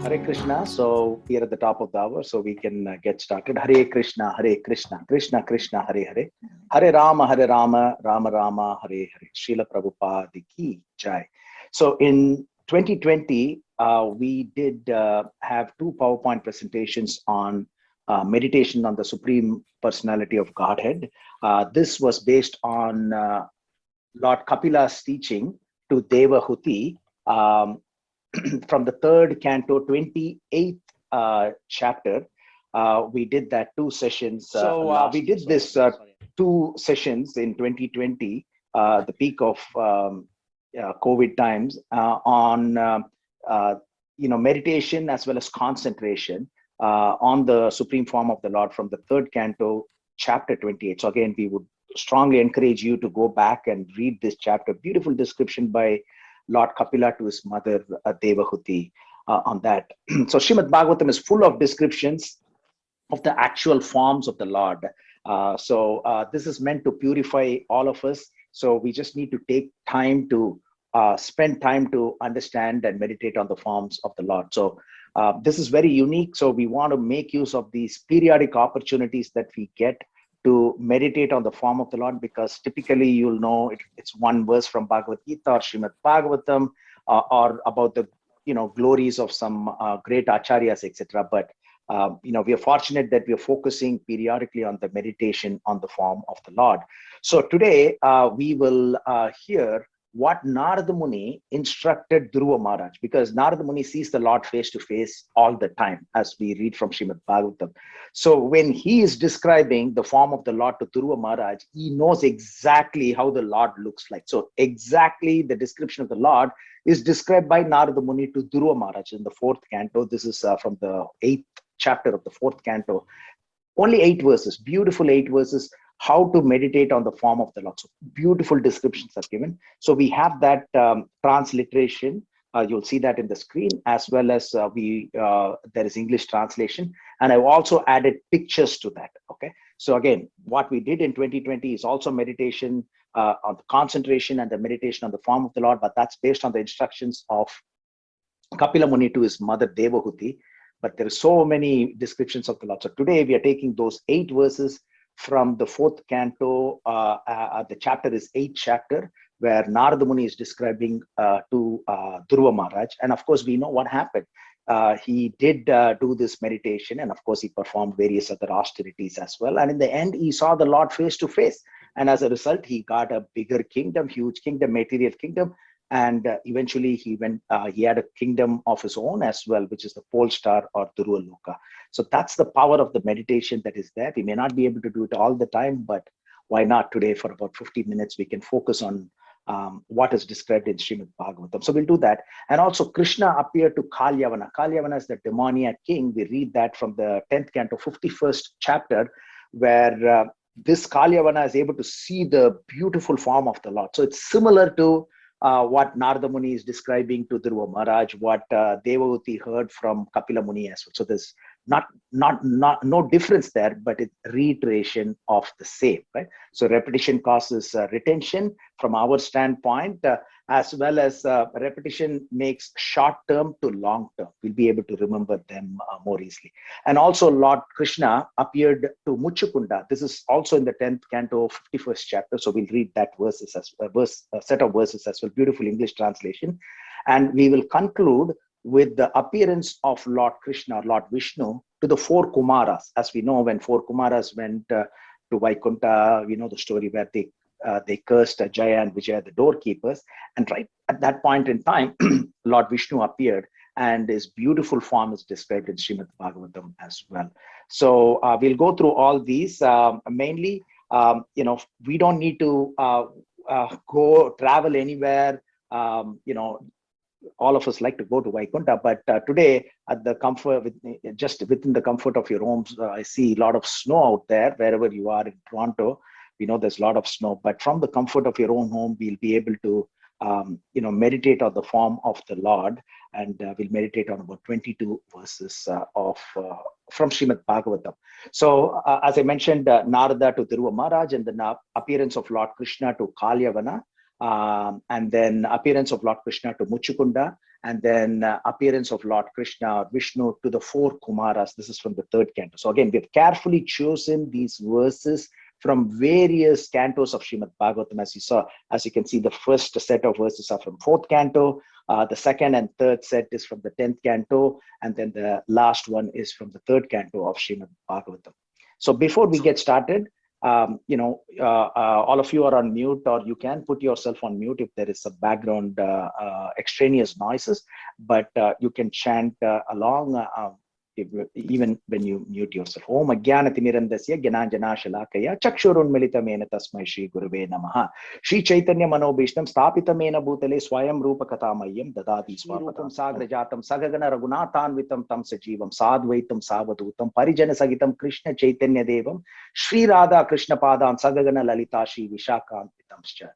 Hare Krishna. So we are at the top of the hour, so we can get started. Hare Krishna, Krishna Krishna, Hare Hare. Hare Rama, Rama Rama, Hare Hare. Srila Prabhupada ki jai. So in 2020, we did have two PowerPoint presentations on meditation on the Supreme Personality of Godhead. This was based on Lord Kapila's teaching to Devahuti. From the third canto, 28th chapter. We did that two sessions. We did this two sessions in 2020, the peak of COVID times, on meditation as well as concentration on the Supreme Form of the Lord from the third canto, chapter 28. So again, we would strongly encourage you to go back and read this chapter. Beautiful description by Lord Kapila to his mother Devahuti on that. So Srimad Bhagavatam is full of descriptions of the actual forms of the Lord. This is meant to purify all of us. So we just need to take time to spend time to understand and meditate on the forms of the Lord. So this is very unique. So we want to make use of these periodic opportunities that we get to meditate on the form of the Lord, because typically you'll know it's one verse from Bhagavad Gita or Srimad Bhagavatam or about the glories of some great acharyas, etc. But we are fortunate that we are focusing periodically on the meditation on the form of the Lord. So today we will hear what Narada Muni instructed Dhruva Maharaj, because Narada Muni sees the Lord face to face all the time, as we read from Srimad Bhagavatam. So when he is describing the form of the Lord to Dhruva Maharaj, he knows exactly how the Lord looks like. So exactly the description of the Lord is described by Narada Muni to Dhruva Maharaj in the fourth canto. This is from the 8th chapter of the fourth canto. Only 8 verses, beautiful 8 verses, how to meditate on the form of the Lord. So beautiful descriptions are given. So we have that transliteration. You'll see that in the screen, as well as there is English translation. And I've also added pictures to that. Okay. So again, what we did in 2020 is also meditation on the concentration and the meditation on the form of the Lord, but that's based on the instructions of Kapila Muni to his mother Devahuti. But there are so many descriptions of the Lord. So today we are taking those 8 verses from the fourth canto. The chapter is 8th chapter, where Narada Muni is describing to Dhruva Maharaj. And of course, we know what happened. He did do this meditation, and of course, he performed various other austerities as well. And in the end, he saw the Lord face to face. And as a result, he got a bigger kingdom, huge kingdom, material kingdom. And eventually he had a kingdom of his own as well, which is the pole star or Dhruva Loka. So that's the power of the meditation that is there. We may not be able to do it all the time, but why not today for about 15 minutes, we can focus on what is described in Srimad Bhagavatam. So we'll do that. And also Krishna appeared to Kalyavana. Kalyavana is the demoniac king. We read that from the 10th canto, 51st chapter, where this Kalyavana is able to see the beautiful form of the Lord. So it's similar to what Narada Muni is describing to Dhruva Maharaj, what Devahuti heard from Kapila Muni as well. So there's no difference there, but it's reiteration of the same, right? So repetition causes retention from our standpoint, as well as repetition makes short term to long term. We'll be able to remember them more easily. And also Lord Krishna appeared to Muchukunda. This is also in the 10th canto, 51st chapter. So we'll read that set of verses as well. Beautiful English translation. And we will conclude with the appearance of Lord Krishna, or Lord Vishnu, to the 4 Kumaras. As we know, when 4 Kumaras went to Vaikuntha, we know the story where they cursed Jaya and Vijaya, the doorkeepers. And right at that point in time, Lord Vishnu appeared, and his beautiful form is described in Srimad Bhagavatam as well. So we'll go through all these. Mainly, we don't need to go travel anywhere. All of us like to go to Vaikuntha, but today at the comfort, just within the comfort of your homes, I see a lot of snow out there. Wherever you are in Toronto, we know there's a lot of snow, but from the comfort of your own home, we'll be able to meditate on the form of the Lord, and we'll meditate on about 22 verses from Srimad Bhagavatam. So as I mentioned, Narada to Dhruva Maharaj, and the appearance of Lord Krishna to Kalyavana, and then appearance of Lord Krishna to Muchukunda, and then appearance of Lord Krishna or Vishnu to the 4 Kumaras. This is from the 3rd canto. So again, we've carefully chosen these verses from various cantos of Srimad Bhagavatam. As you can see, the first set of verses are from 4th canto. The 2nd and 3rd set is from the 10th canto, and then the last one is from the 3rd canto of Srimad Bhagavatam. So before we get started, all of you are on mute, or you can put yourself on mute if there is a background extraneous noises, but you can chant along even when you mute yourself. Om Ajnanatimirandasya Gyananjana Shalakaya Chakshurunmilitamena Tasmai Shri Guruve Namaha. Shri Chaitanya Manobhishtam Stapitamena Bhutale Swayam Rupa Katamayam Dadati Swapatam Sagrajatam Sagagana Raghunathanvitam Tam Sajivam Sadvaitam Savadutam Parijana Sagitam Krishna Chaitanya Devam Shri Radha Krishna Padam Sagagana Lalita Shri Vishakantitamscha.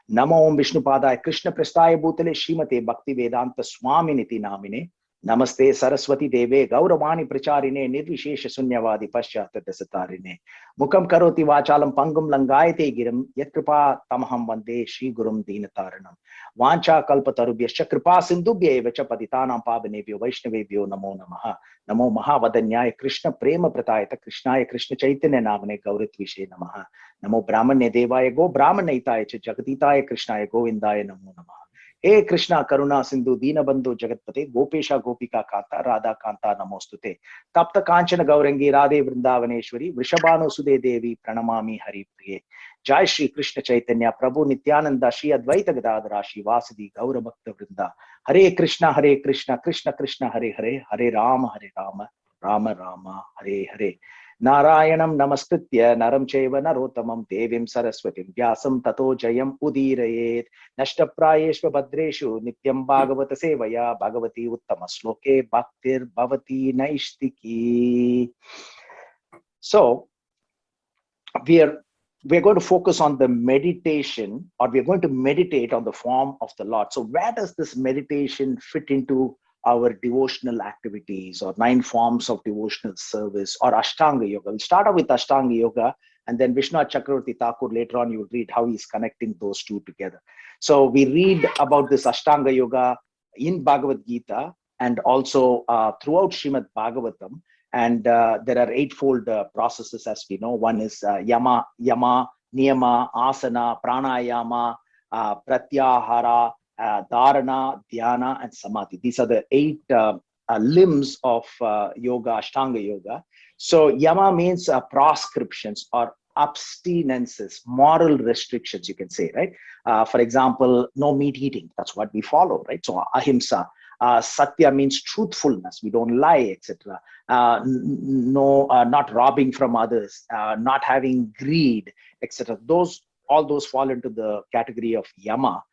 Namo Om Vishnu Padaya Krishna Prestaya Bhutale Srimate Bhakti Vedanta Swaminiti Namine. Namaste Saraswati Deve Gauravani Pracharine Nirvishesha Sunyavadi Paschata Dasatarine Mukam Karoti Vachalam Pangum Langayate Giram Yatkripa Tamaham Vande Shri Gurum Dinataranam Vancha Kalpatarubhyascha Kripa Sindubhya Vacha Patitanam Pavanebhyo Vaishnavebhyo Namo Namaha Namo Mahavadanyaya Krishna Prema Pratayata Krishnaya Krishna Chaitanya Namane Gauritvishe Namaha Namo Brahmane Devaya Go Brahmanitaya Jagatitaya Krishnaya Govindaya Namo Namaha. Hey Krishna Karuna Sindhu Deenabandhu Jagatpate Gopesha Gopika Kanta Radha Kanta Namostute Tapta Kanchana Gaurangi Radhe Vrindavaneshwari Vrishabhanu Sude Devi Pranamami Hari Priye Jai Shri Krishna Chaitanya Prabhu Nityananda Shri Advaita Gadadhara Shri Vasadi Gaura Bhakta Vrinda Hare Krishna Krishna Krishna Hare Hare Hare Rama Rama Rama Hare Hare Narayanam Namaskritya Naram Chaiva Narotamam Devim Saraswatim Vyasam Tato Jayam Udirayet Nashtaprayeshva Bhadreshu Nityam Bhagavata Sevaya Bhagavati Uttama Sloke Bhaktir Bhavati Naishtiki. So we're going to focus on the meditation, or we're going to meditate on the form of the Lord. So where does this meditation fit into our devotional activities, or 9 forms of devotional service, or Ashtanga Yoga? We'll start off with Ashtanga Yoga, and then Vishwanath Chakravarti Thakur, later on you'll read how he's connecting those two together. So we read about this Ashtanga Yoga in Bhagavad Gita and also throughout Srimad Bhagavatam. And there are 8-fold processes, as we know. One is Yama, Niyama, Asana, Pranayama, Pratyahara, Dharana, Dhyana, and Samadhi. These are the 8 limbs of yoga, Ashtanga Yoga. So Yama means proscriptions or abstinences, moral restrictions, you can say, right? For example, no meat eating. That's what we follow, right? So Ahimsa. Satya means truthfulness. We don't lie, etc. Not robbing from others, not having greed, etc. All those fall into the category of Yama.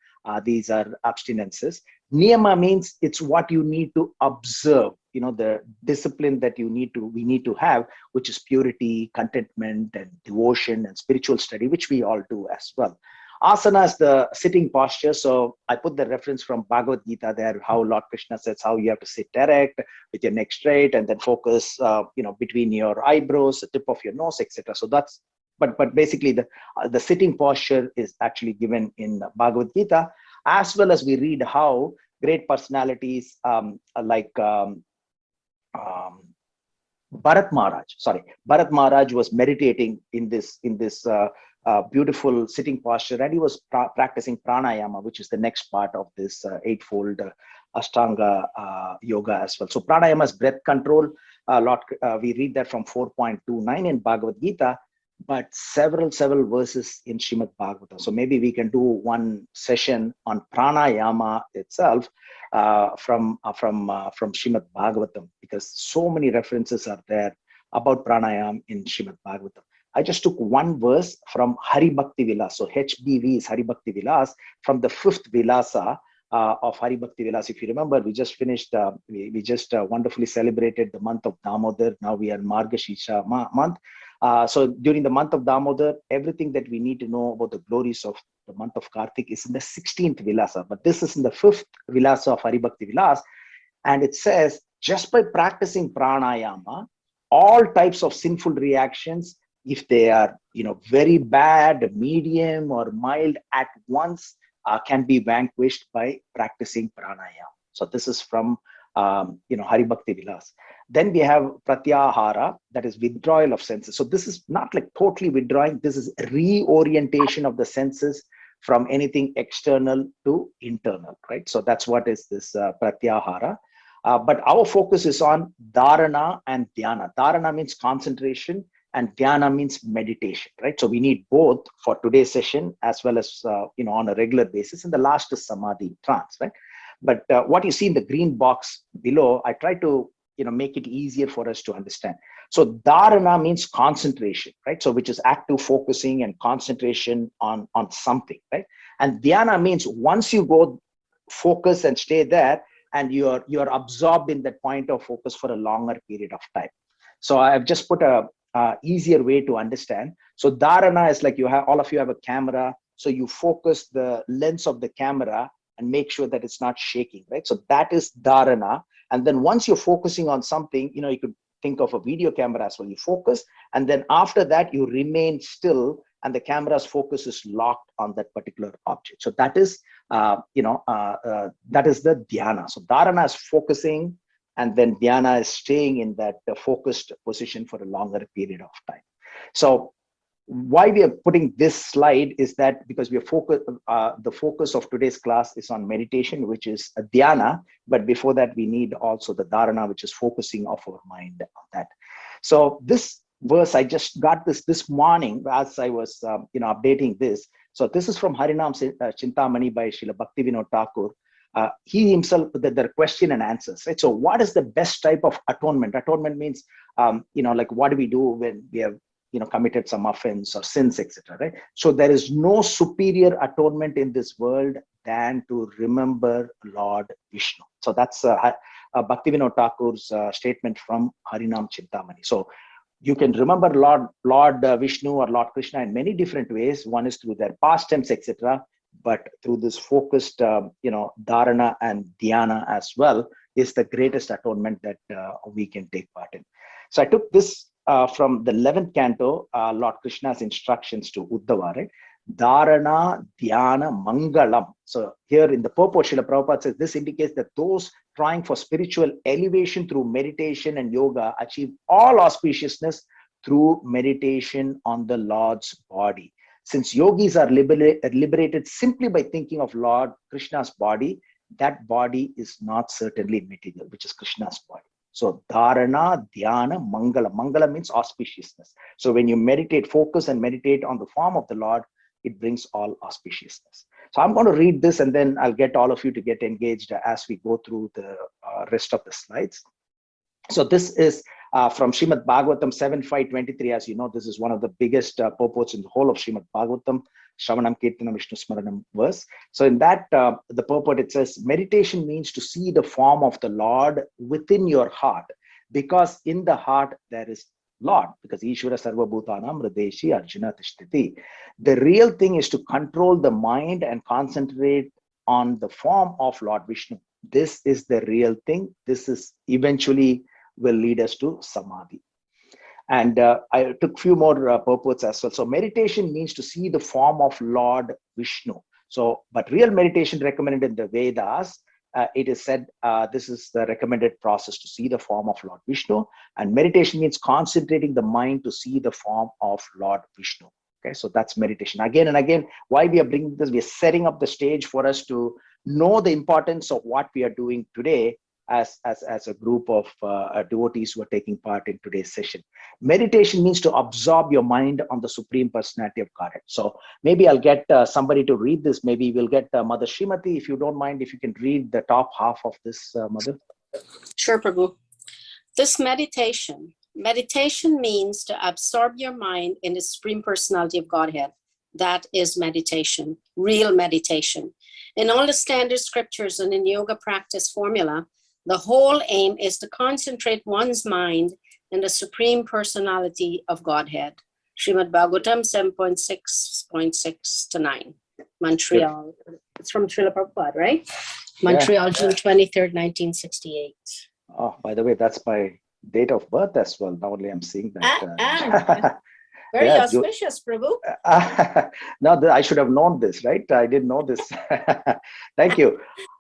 These are abstinences. Niyama means it's what you need to observe, the discipline that we need to have, which is purity, contentment, and devotion and spiritual study, which we all do as well. Asana is the sitting posture. So I put the reference from Bhagavad Gita there, how Lord Krishna says how you have to sit erect with your neck straight and then focus, between your eyebrows, the tip of your nose, etc. So that's, but basically the sitting posture is actually given in Bhagavad Gita, as well as we read how great personalities like Bharat Maharaj was meditating in this beautiful sitting posture, and he was practicing pranayama, which is the next part of this 8-fold Ashtanga yoga as well. So pranayama is breath control. We read that from 4.29 in Bhagavad Gita, but several verses in Srimad Bhagavatam. So maybe we can do one session on pranayama itself from Srimad Bhagavatam, because so many references are there about pranayama in Srimad Bhagavatam. I just took one verse from Hari Bhakti Vilas. So HBV is Hari Bhakti Vilas, from the 5th Vilasa of Hari Bhakti Vilas. If you remember, we just finished, we just wonderfully celebrated the month of Damodar. Now we are Margashisha month. So during the month of Damodar, everything that we need to know about the glories of the month of Kartik is in the 16th Vilasa. But this is in the 5th Vilasa of Hari Bhakti Vilas. And it says, just by practicing pranayama, all types of sinful reactions, if they are very bad, medium, or mild at once, can be vanquished by practicing pranayama. So this is from Hari Bhakti Vilas. Then we have pratyahara, that is withdrawal of senses. So this is not like totally withdrawing. This is reorientation of the senses from anything external to internal, right? So that's what is this pratyahara. But our focus is on dharana and dhyana. Dharana means concentration and dhyana means meditation, right? So we need both for today's session as well as on a regular basis. And the last is samadhi, trance, right? But what you see in the green box below, I try to make it easier for us to understand. So dharana means concentration, right? So which is active focusing and concentration on something, right? And dhyana means once you go focus and stay there, and you're absorbed in that point of focus for a longer period of time. So I've just put a easier way to understand. So dharana is like all of you have a camera, so you focus the lens of the camera and make sure that it's not shaking, right? So that is dharana. And then once you're focusing on something, you could think of a video camera as well. You focus, and then after that you remain still, and the camera's focus is locked on that particular object. So that is, that is the dhyana. So dharana is focusing, and then dhyana is staying in that focused position for a longer period of time. So why we are putting this slide is that because we are focused, the focus of today's class is on meditation, which is a dhyana, but before that we need also the dharana, which is focusing of our mind on that. So this verse, I just got this morning as I was updating this. So this is from Harinam Chintamani by Srila Bhaktivinoda Thakur. He himself, the question and answers, right? So what is the best type of atonement? Atonement means, like what do we do when we have committed some offense or sins, etc., right? So there is no superior atonement in this world than to remember Lord Vishnu. So that's Bhaktivinoda Thakur's statement from Harinam Chintamani. So you can remember Lord Vishnu or Lord Krishna in many different ways. One is through their pastimes, etc., but through this focused, dharana and dhyana as well is the greatest atonement that we can take part in. So I took this from the 11th canto, Lord Krishna's instructions to Uddhava, right? Dharana, dhyana, mangalam. So here in the purport, Srila Prabhupada says this indicates that those trying for spiritual elevation through meditation and yoga achieve all auspiciousness through meditation on the Lord's body. Since yogis are liberated simply by thinking of Lord Krishna's body, that body is not certainly material, which is Krishna's body. So dharana, dhyana, mangala. Mangala means auspiciousness. So when you meditate, focus and meditate on the form of the Lord, it brings all auspiciousness. So I'm going to read this, and then I'll get all of you to get engaged as we go through the rest of the slides. So this is from Srimad Bhagavatam 7.5.23. As you know, this is one of the biggest purports in the whole of Srimad Bhagavatam, Shravanam Kirtanam Vishnu Smaranam verse. So in that, the purport, it says, meditation means to see the form of the Lord within your heart, because in the heart there is Lord, because Ishvara Sarva Bhutanam Hrideshi Arjuna Tishtiti. The real thing is to control the mind and concentrate on the form of Lord Vishnu. This is the real thing. This is eventually will lead us to samadhi. And I took a few more purports as well. So meditation means to see the form of Lord Vishnu. So, but real meditation recommended in the Vedas, it is said this is the recommended process to see the form of Lord Vishnu. And meditation means concentrating the mind to see the form of Lord Vishnu. Okay, so that's meditation. Again and again, why we are bringing this, we are setting up the stage for us to know the importance of what we are doing today as a group of devotees who are taking part in today's session. Meditation means to absorb your mind on the Supreme Personality of Godhead. So maybe I'll get somebody to read this. Maybe we'll get Mother Srimati, if you don't mind, if you can read the top half of this, Mother. Sure, Prabhu. This meditation means to absorb your mind in the Supreme Personality of Godhead. That is meditation, real meditation. In all the standard scriptures and in yoga practice formula, the whole aim is to concentrate one's mind in the Supreme Personality of Godhead. Srimad Bhagavatam 7.6.6 to 9. Montreal. It's from Srila Prabhupada, right? Montreal, June 23rd, 1968. Oh, by the way, that's my date of birth as well. Now only I'm seeing that. Very auspicious, Prabhu. No, I should have known this, right? I didn't know this. Thank you.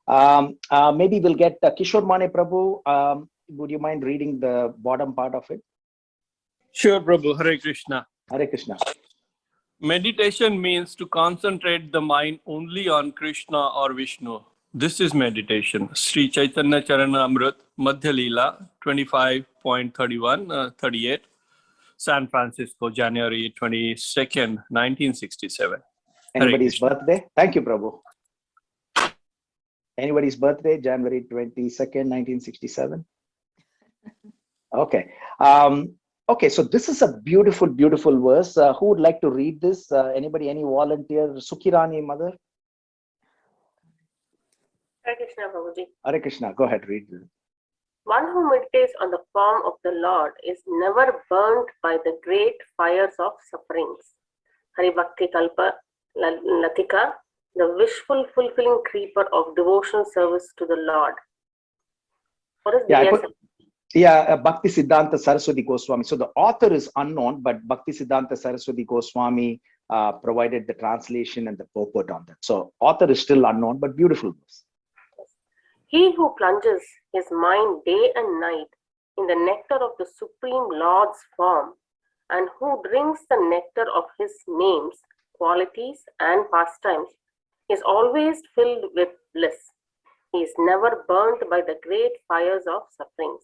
Maybe we'll get Kishore Mane Prabhu. Would you mind reading the bottom part of it? Sure, Prabhu. Hare Krishna. Hare Krishna. Meditation means to concentrate the mind only on Krishna or Vishnu. This is meditation. Sri Chaitanya Charana Amrit, Madhya Leela, 25.31, 38, San Francisco, January 22nd, 1967. Anybody's birthday? Thank you, Prabhu. Anybody's birthday, January 22nd, 1967? Okay. Okay, so this is a beautiful, beautiful verse. Who would like to read this? Anybody, any volunteer? Sukirani, mother? Hare Krishna, Prabhuji. Hare Krishna, go ahead, read this. One who meditates on the form of the Lord is never burnt by the great fires of sufferings. Hari Bhakti Kalpa Latika, the wishful fulfilling creeper of devotional service to the Lord. What is Bhakti Siddhanta Saraswati Goswami. So the author is unknown, but Bhakti Siddhanta Saraswati Goswami provided the translation and the purport on that. So author is still unknown, but beautiful verse. He who plunges his mind day and night in the nectar of the Supreme Lord's form, and who drinks the nectar of his names, qualities, and pastimes, is always filled with bliss. He is never burnt by the great fires of sufferings.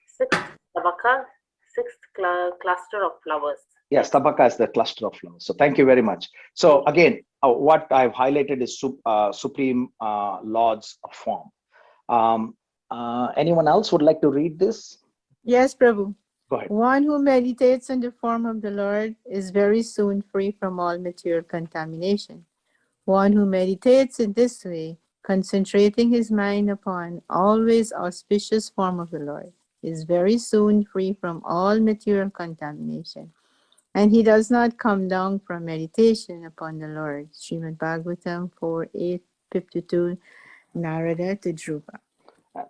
Sixth Tabaka, sixth cluster of flowers. Yes, Tabaka is the cluster of flowers. So thank you very much. So again, what I've highlighted is Supreme Lord's form. Anyone else would like to read this? Yes, Prabhu. Go ahead. One who meditates on the form of the Lord is very soon free from all material contamination. One who meditates in this way, concentrating his mind upon always auspicious form of the Lord, is very soon free from all material contamination. And he does not come down from meditation upon the Lord. Srimad Bhagavatam 4:8-52, Narada to Dhruva.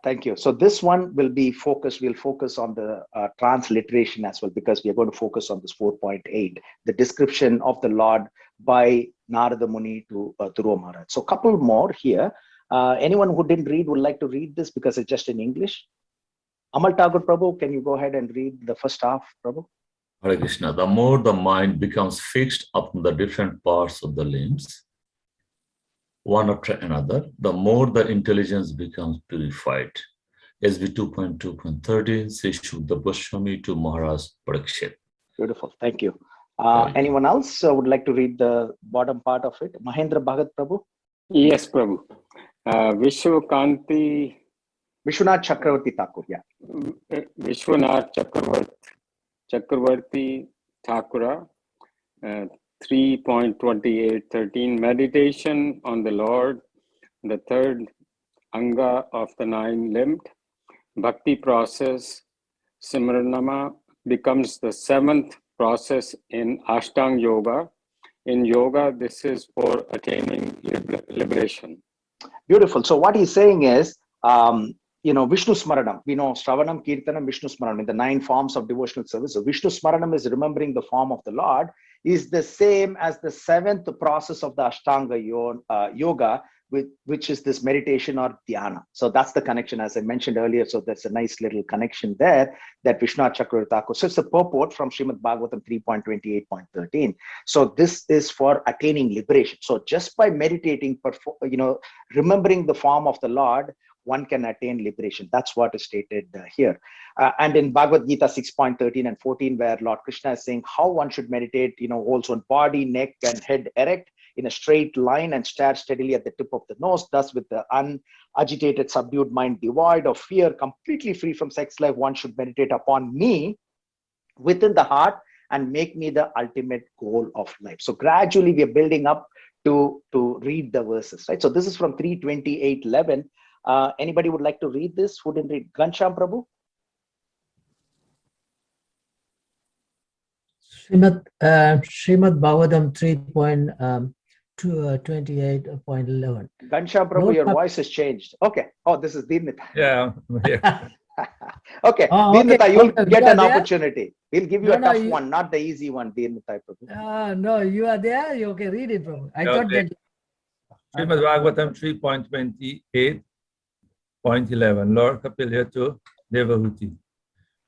Thank you. So this one will be focused, we'll focus on the transliteration as well, because we are going to focus on this 4.8, the description of the Lord by Narada Muni to Dhruva Maharaj. So a couple more here. Anyone who didn't read would like to read this because it's just in English? Amal Thakur Prabhu, can you go ahead and read the first half, Prabhu? Hare Krishna. The more the mind becomes fixed upon the different parts of the limbs, one after another, the more the intelligence becomes purified. SB 2.2.13, Sri Shuddha Goswami to Maharaj Parikshit. Beautiful, thank you. Anyone else would like to read the bottom part of it? Mahendra Bhagat Prabhu? Yes, Prabhu. Vishwakanti. Vishwanath Chakravarti Thakur, yeah. Vishwanath Chakravarti Thakura, 3.28.13, meditation on the Lord, the third anga of the nine-limbed. Bhakti process, Simranama, becomes the seventh process in Ashtanga Yoga. In yoga, this is for attaining liberation. Beautiful. So what he's saying is, Vishnu Smaranam. We know Shravanam, Kirtanam, Vishnu Smaranam in the 9 forms of devotional service. So Vishnu Smaranam is remembering the form of the Lord, is the same as the 7th process of the Ashtanga Yoga, which is this meditation or dhyana. So that's the connection, as I mentioned earlier. So there's a nice little connection there that Vishwanath Chakravarti Thakur. So it's a purport from Srimad Bhagavatam 3.28.13. So this is for attaining liberation. So just by meditating, remembering the form of the Lord, one can attain liberation. That's what is stated here. And in Bhagavad Gita 6.13 and 14, where Lord Krishna is saying how one should meditate, holds one body, neck, and head erect in a straight line and stare steadily at the tip of the nose. Thus, with the unagitated, subdued mind, devoid of fear, completely free from sex life, one should meditate upon me within the heart and make me the ultimate goal of life. So gradually we are building up to read the verses, right? So this is from 3:28:11. Anybody would like to read this? Who didn't read? Ghanshyam Prabhu? Srimad Bhagavatam 3.28.11. Ghanshyam Prabhu, your voice has changed. Okay. Oh, this is Deenita. Yeah. Okay. Oh, Deenita, okay. you'll get an there? opportunity. We'll give you a tough one, not the easy one, Deenita Prabhu. No, you are there. You can read it, Prabhu. I thought that. Srimad Bhagavatam 3.28.11, Lord Kapilya to Devahuti.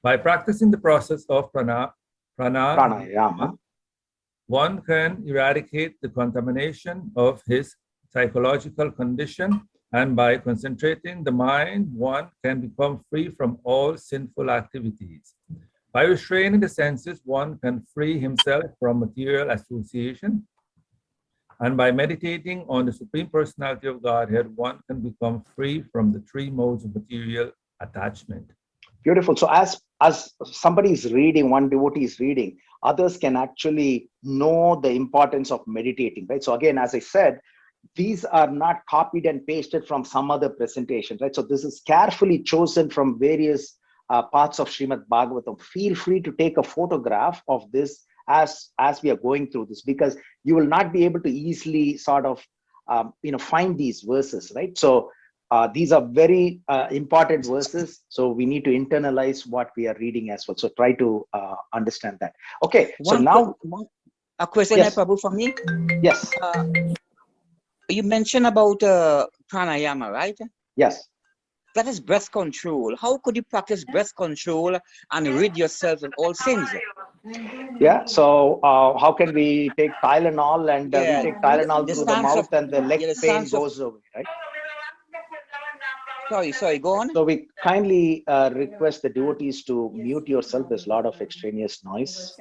By practicing the process of pranayama, one can eradicate the contamination of his psychological condition, and by concentrating the mind, one can become free from all sinful activities. By restraining the senses, one can free himself from material association, and by meditating on the Supreme Personality of Godhead, one can become free from the three modes of material attachment. Beautiful. So as somebody is reading, one devotee is reading, others can actually know the importance of meditating, right? So again, as I said, these are not copied and pasted from some other presentation, right? So this is carefully chosen from various parts of Srimad Bhagavatam. Feel free to take a photograph of this as we are going through this, because you will not be able to easily sort of find these verses, right? So these are very important verses, so we need to internalize what we are reading as well. So try to understand that. Okay, so now a question, yes. Prabhu, for me. Yes. You mentioned about pranayama, right? Yes. That is breath control. How could you practice breath control and rid yourself of all sins? Yeah, so how can we take Tylenol and we take Tylenol through the mouth and the leg pain goes away, right? Sorry, go on. So we kindly request the devotees to mute yourself. There's a lot of extraneous noise.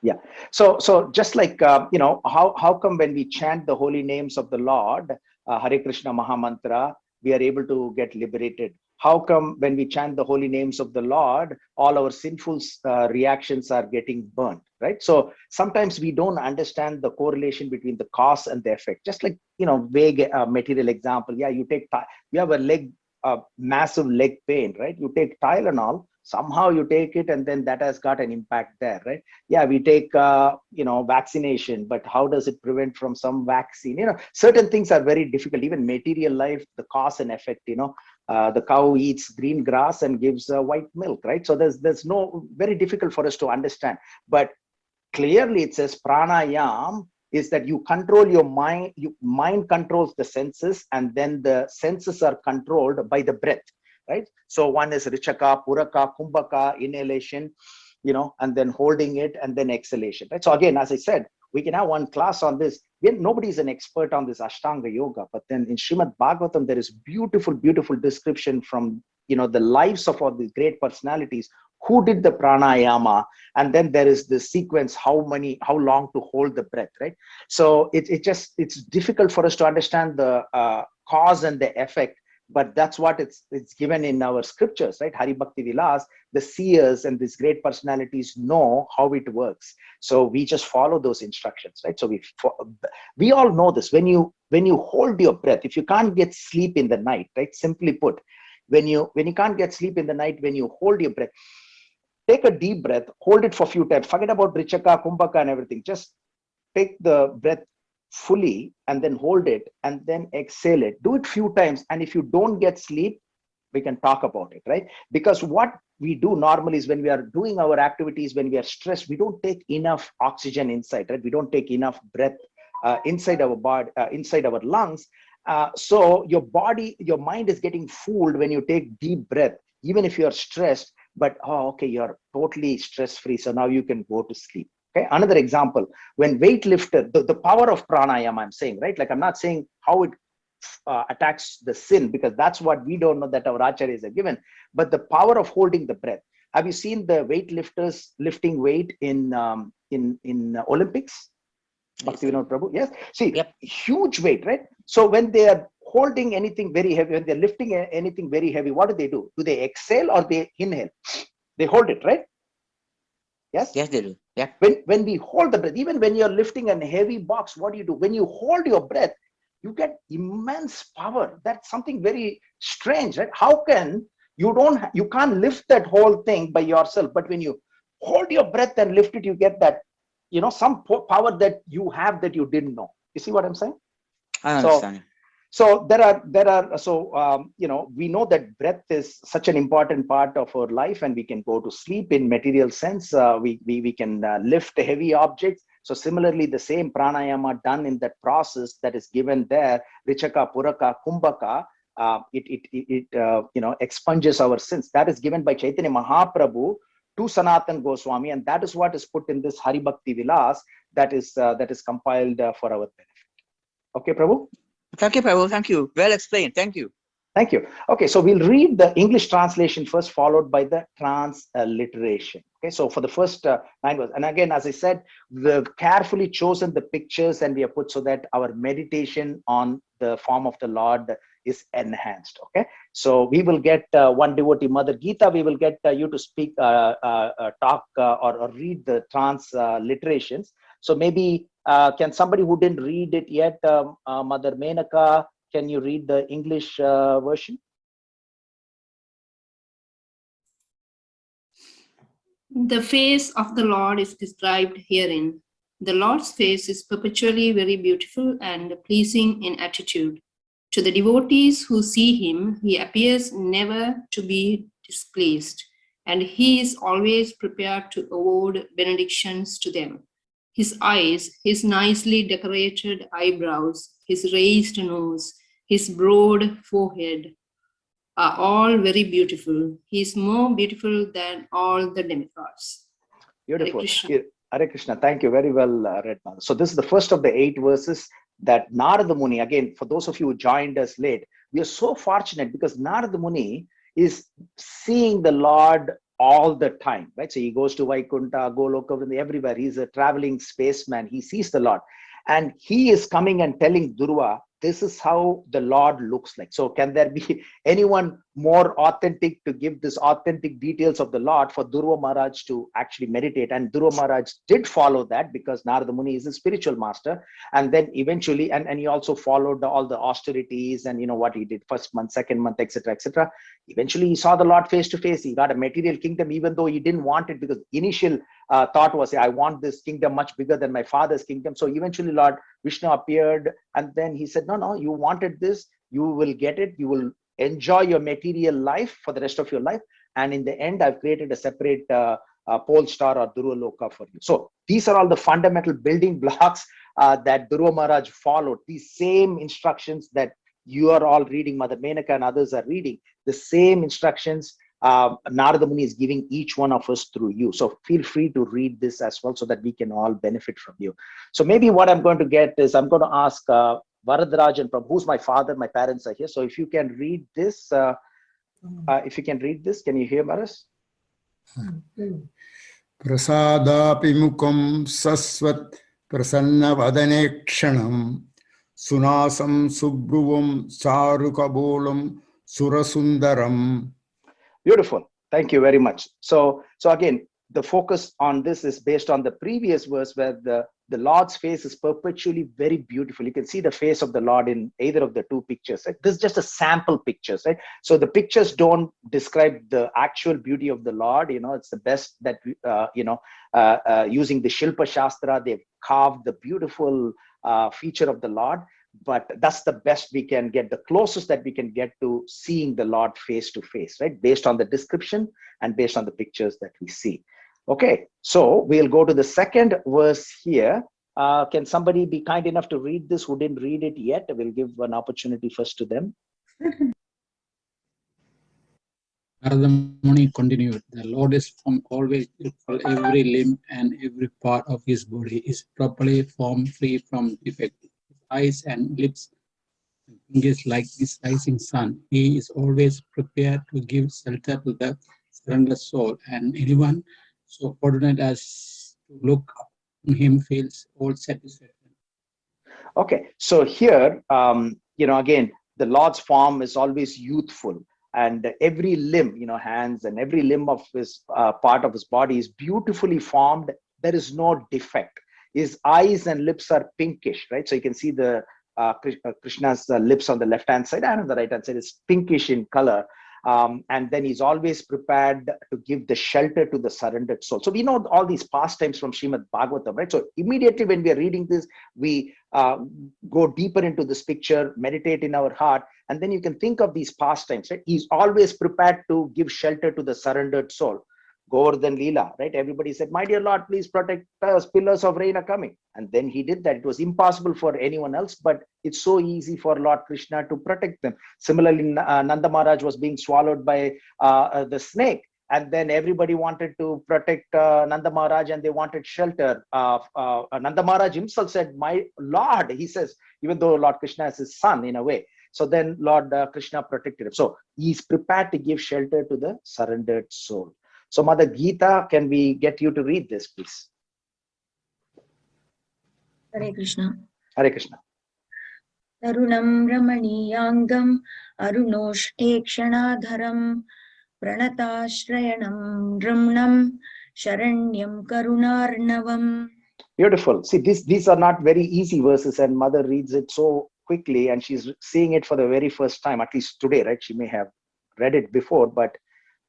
Yeah, so just like how come when we chant the holy names of the Lord, Hare Krishna Mahamantra, we are able to get liberated? How come when we chant the holy names of the Lord, all our sinful reactions are getting burnt, right? So sometimes we don't understand the correlation between the cause and the effect. Just like, vague material example. Yeah, you have a massive leg pain, right? You take Tylenol, somehow you take it, and then that has got an impact there, right? Yeah, we take vaccination, but how does it prevent from some vaccine? Certain things are very difficult. Even material life, the cause and effect. The cow eats green grass and gives white milk, right? So there's no, very difficult for us to understand. But clearly it says pranayam is that you control your mind. Mind controls the senses, and then the senses are controlled by the breath, right? So one is Richaka, Puraka, Kumbhaka, inhalation, and then holding it, and then exhalation, right? So again, as I said, we can have one class on this. Nobody is an expert on this Ashtanga Yoga, but then in Srimad Bhagavatam, there is beautiful description from, the lives of all these great personalities who did the pranayama, and then there is the sequence, how long to hold the breath, right? So it's difficult for us to understand the cause and the effect, but that's what it's given in our scriptures, right? Hari Bhakti Vilas, the seers and these great personalities know how it works. So we just follow those instructions, right? So we all know this. When you hold your breath, if you can't get sleep in the night, right? Simply put, when you can't get sleep in the night, when you hold your breath, take a deep breath, hold it for a few times. Forget about Richaka, Kumbhaka and everything. Just take the breath fully and then hold it and then exhale it. Do it few times. And if you don't get sleep, we can talk about it, right? Because what we do normally is when we are doing our activities, when we are stressed, we don't take enough oxygen inside, right? We don't take enough breath inside our body, inside our lungs. So your mind is getting fooled when you take deep breath, even if you're stressed, but okay, you're totally stress-free. So now you can go to sleep. Okay, another example, when weightlifter, the power of pranayama, I'm saying, right? Like I'm not saying how it attacks the sin, because that's what we don't know, that our acharyas are given, but the power of holding the breath. Have you seen the weightlifters lifting weight in Olympics? Bhakti Vinod Prabhu, yes. See, huge weight, right? So when they are holding anything very heavy, when they're lifting anything very heavy, what do? Do they exhale or they inhale? They hold it, right? Yes? Yes, they do. Yeah. When we hold the breath, even when you're lifting a heavy box, what do? When you hold your breath, you get immense power. That's something very strange, right? How can you can't lift that whole thing by yourself, but when you hold your breath and lift it, you get that, some power that you have that you didn't know. You see what I'm saying? I understand. So we know that breath is such an important part of our life, and we can go to sleep in material sense. We can lift heavy objects, So similarly, the same pranayama done in that process that is given there, Richaka, Puraka, Kumbhaka, expunges our sins. That is given by Chaitanya Mahaprabhu to Sanatan Goswami, and that is what is put in this Hari Bhakti Vilas that is compiled for our benefit. Okay, Prabhu? Thank you, Prabhu. Thank you. Well explained. Thank you. Thank you. Okay, so we'll read the English translation first, followed by the transliteration. Okay, so for the first 9 verses, and again, as I said, we've carefully chosen the pictures and we have put so that our meditation on the form of the Lord is enhanced. Okay, so we will get one devotee, Mother Geeta, we will get you to speak, talk or read the transliterations. So maybe can somebody who didn't read it yet, Mother Menaka, can you read the English version? The face of the Lord is described herein. The Lord's face is perpetually very beautiful and pleasing in attitude. To the devotees who see him, he appears never to be displeased, and he is always prepared to award benedictions to them. His eyes, his nicely decorated eyebrows, his raised nose, his broad forehead are all very beautiful. He is more beautiful than all the demigods. Beautiful. Hare Krishna. Hare Krishna. Thank you. Very well read. So this is the first of the 8 verses that Narada Muni, again, for those of you who joined us late, we are so fortunate because Narada Muni is seeing the Lord all the time, right? So he goes to Vaikuntha, Goloka, everywhere. He's a traveling spaceman. He sees the Lord. And he is coming and telling Dhruva, this is how the Lord looks like. So can there be anyone more authentic to give this authentic details of the Lord for Dhruva Maharaj to actually meditate? And Dhruva Maharaj did follow that because Narada Muni is a spiritual master. And then eventually, and he also followed all the austerities and what he did first month, second month, etc., etc. Eventually, he saw the Lord face to face. He got a material kingdom, even though he didn't want it, because initial thought was, I want this kingdom much bigger than my father's kingdom. So eventually, Lord Vishnu appeared, and then he said, no, you wanted this, you will get it, you will enjoy your material life for the rest of your life. And in the end, I've created a separate pole star or Dhruva Loka for you. So these are all the fundamental building blocks that Dhruva Maharaj followed. These same instructions that you are all reading, Mother Menaka and others are reading, the same instructions Narada Muni is giving each one of us through you. So feel free to read this as well so that we can all benefit from you. So maybe what I'm going to get is I'm going to ask Varadaraj and Prabhu, who's my father, my parents are here. So if you can read this, can you hear Maras? Prasadapi mukham saswat prasanna vadane kshanam sunasam subruvam charukabolam surasundaram. Beautiful. Thank you very much. So again, the focus on this is based on the previous verse where the Lord's face is perpetually very beautiful. You can see the face of the Lord in either of the 2 pictures. Right? This is just a sample pictures, right? So the pictures don't describe the actual beauty of the Lord. It's the best that using the Shilpa Shastra, they've carved the beautiful feature of the Lord. But that's the best we can get, the closest that we can get to seeing the Lord face to face, right? Based on the description and based on the pictures that we see. Okay, so we'll go to the second verse here. Can somebody be kind enough to read this who didn't read it yet? We'll give an opportunity first to them. Narada Muni continued, the Lord is formed always equal, every limb and every part of his body is properly formed, free from defect. His eyes and lips and fingers like this rising sun. He is always prepared to give shelter to the surrendered soul, and anyone so fortunate as to look upon him feels all satisfaction. Okay, so here, again, the Lord's form is always youthful. And every limb, hands and every limb of his part of his body is beautifully formed. There is no defect. His eyes and lips are pinkish, right? So you can see the Krishna's lips on the left-hand side and on the right-hand side is pinkish in color. And then he's always prepared to give the shelter to the surrendered soul. So we know all these pastimes from Srimad Bhagavatam, right? So immediately when we are reading this, we go deeper into this picture, meditate in our heart, and then you can think of these pastimes, right? He's always prepared to give shelter to the surrendered soul. Govardhan Leela, right? Everybody said, my dear Lord, please protect us, pillars of rain are coming. And then he did that. It was impossible for anyone else, but it's so easy for Lord Krishna to protect them. Similarly, Nanda Maharaj was being swallowed by the snake. And then everybody wanted to protect Nanda Maharaj and they wanted shelter. Nanda Maharaj himself said, my Lord, he says, even though Lord Krishna is his son in a way. So then Lord Krishna protected him. So he's prepared to give shelter to the surrendered soul. So Mother Geeta, can we get you to read this, please? Hare Krishna. Hare Krishna. Tarunam Ramaniyangam Arunoshtekshanaadharam Pranatashrayanam Ramnam Sharanyam Karunarnavam. Beautiful. See, these are not very easy verses, and Mother reads it so quickly, and she's seeing it for the very first time, at least today, right? She may have read it before, but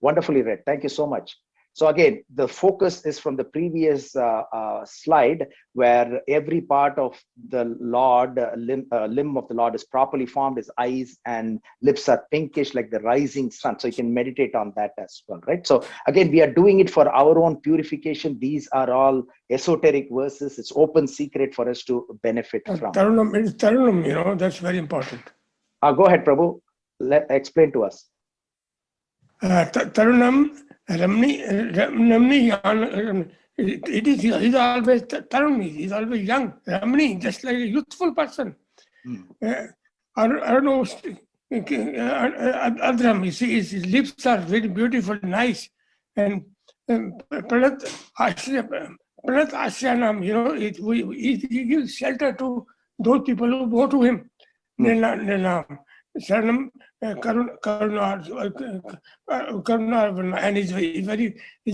wonderfully read. Thank you so much. So again, the focus is from the previous slide, where every part of the Lord, limb of the Lord is properly formed. His eyes and lips are pinkish like the rising sun. So you can meditate on that as well, right? So again, we are doing it for our own purification. These are all esoteric verses. It's open secret for us to benefit from. Tarunam, you know, that's very important. Go ahead, Prabhu. Explain to us. Tarunam, Ramni, he's always Tarun, he's always young. Ramni, just like a youthful person. I don't know, Adram, you see, his lips are very beautiful, nice. And Pranat Ashyanam, you know, he gives shelter to those people who go to him. Sharanam Karunar, and he's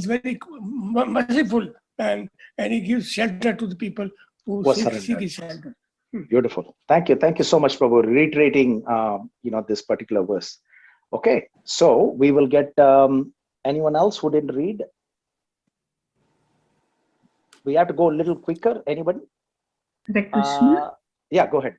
very merciful, and he gives shelter to the people who seek his shelter. Beautiful. Thank you so much, Prabhu, reiterating this particular verse. Okay, so we will get anyone else who didn't read. We have to go a little quicker. Anybody? Hare Krishna. Yeah, go ahead.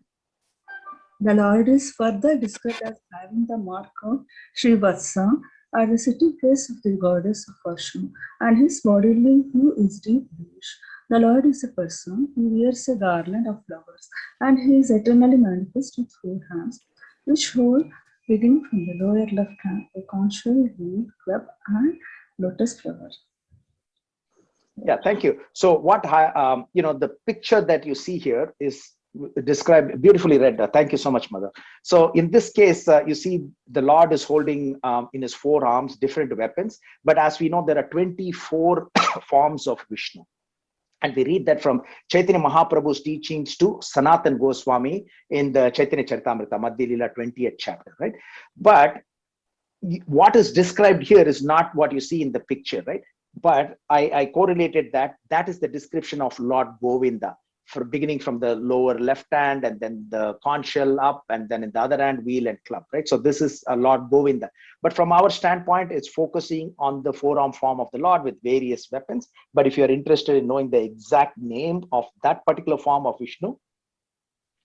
The Lord is further described as having the mark of Srivatsa at the sitting place of the goddess of Vishnu, and his bodily hue is deep bluish. The Lord is a person who wears a garland of flowers, and he is eternally manifest with 4 hands, which hold, beginning from the lower left hand, a conch shell, wheel, club, and lotus flower. Yeah, thank you. So what the picture that you see here is described, beautifully read. Thank you so much, Mother. So in this case, you see the Lord is holding in his 4 arms different weapons, but as we know, there are 24 forms of Vishnu. And we read that from Chaitanya Mahaprabhu's teachings to Sanatan Goswami in the Chaitanya Charitamrita, Madhya Lila 20th chapter, right? But what is described here is not what you see in the picture, right? But I correlated that is the description of Lord Govinda, for beginning from the lower left hand and then the conch shell up, and then in the other hand wheel and club, right? So this is a Lord Govinda. But from our standpoint, it's focusing on the 4-arm form of the Lord with various weapons. But if you're interested in knowing the exact name of that particular form of Vishnu,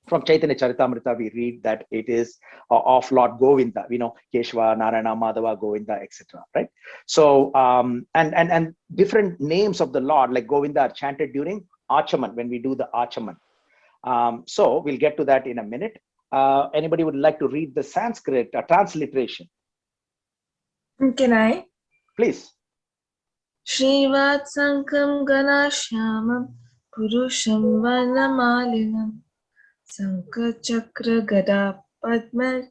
from Chaitanya Charitamrita, we read that it is of Lord Govinda, Keshava, Narayana, Madhava, Govinda, etc. Right? So, and different names of the Lord, like Govinda, are chanted during Achaman, when we do the Achaman. So we'll get to that in a minute. Anybody would like to read the Sanskrit transliteration? Can I? Please. Shrivat Sankam Ganashyamam Purusham Vanamalinam Sanka Chakra Gada Padma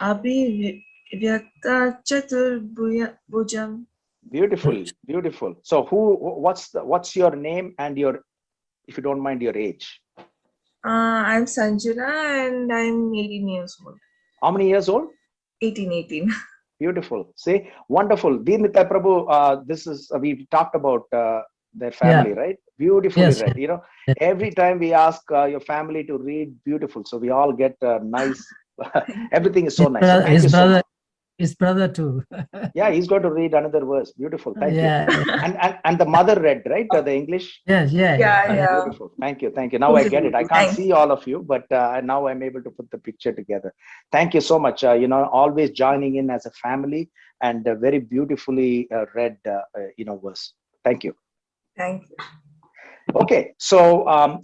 Abhivyakta Chaturbhujam. Beautiful, beautiful. So what's your name and your, if you don't mind, your age? I'm Sanjana and I'm 18 years old. How many years old? 18. Beautiful. See, wonderful. Dinita Prabhu, this is, we've talked about their family, right? Beautifully read. Every time we ask your family to read, beautiful. So we all get nice, everything is so nice. So thank you so much. his brother too. Yeah, he's going to read another verse. Beautiful. Thank you. Yeah. And the mother read, right? The English? Yes, yeah. Beautiful. Thank you. Thank you. Now I get it. I can't see all of you, but now I'm able to put the picture together. Thank you so much. Always joining in as a family, and very beautifully read, verse. Thank you. Thank you. Okay, so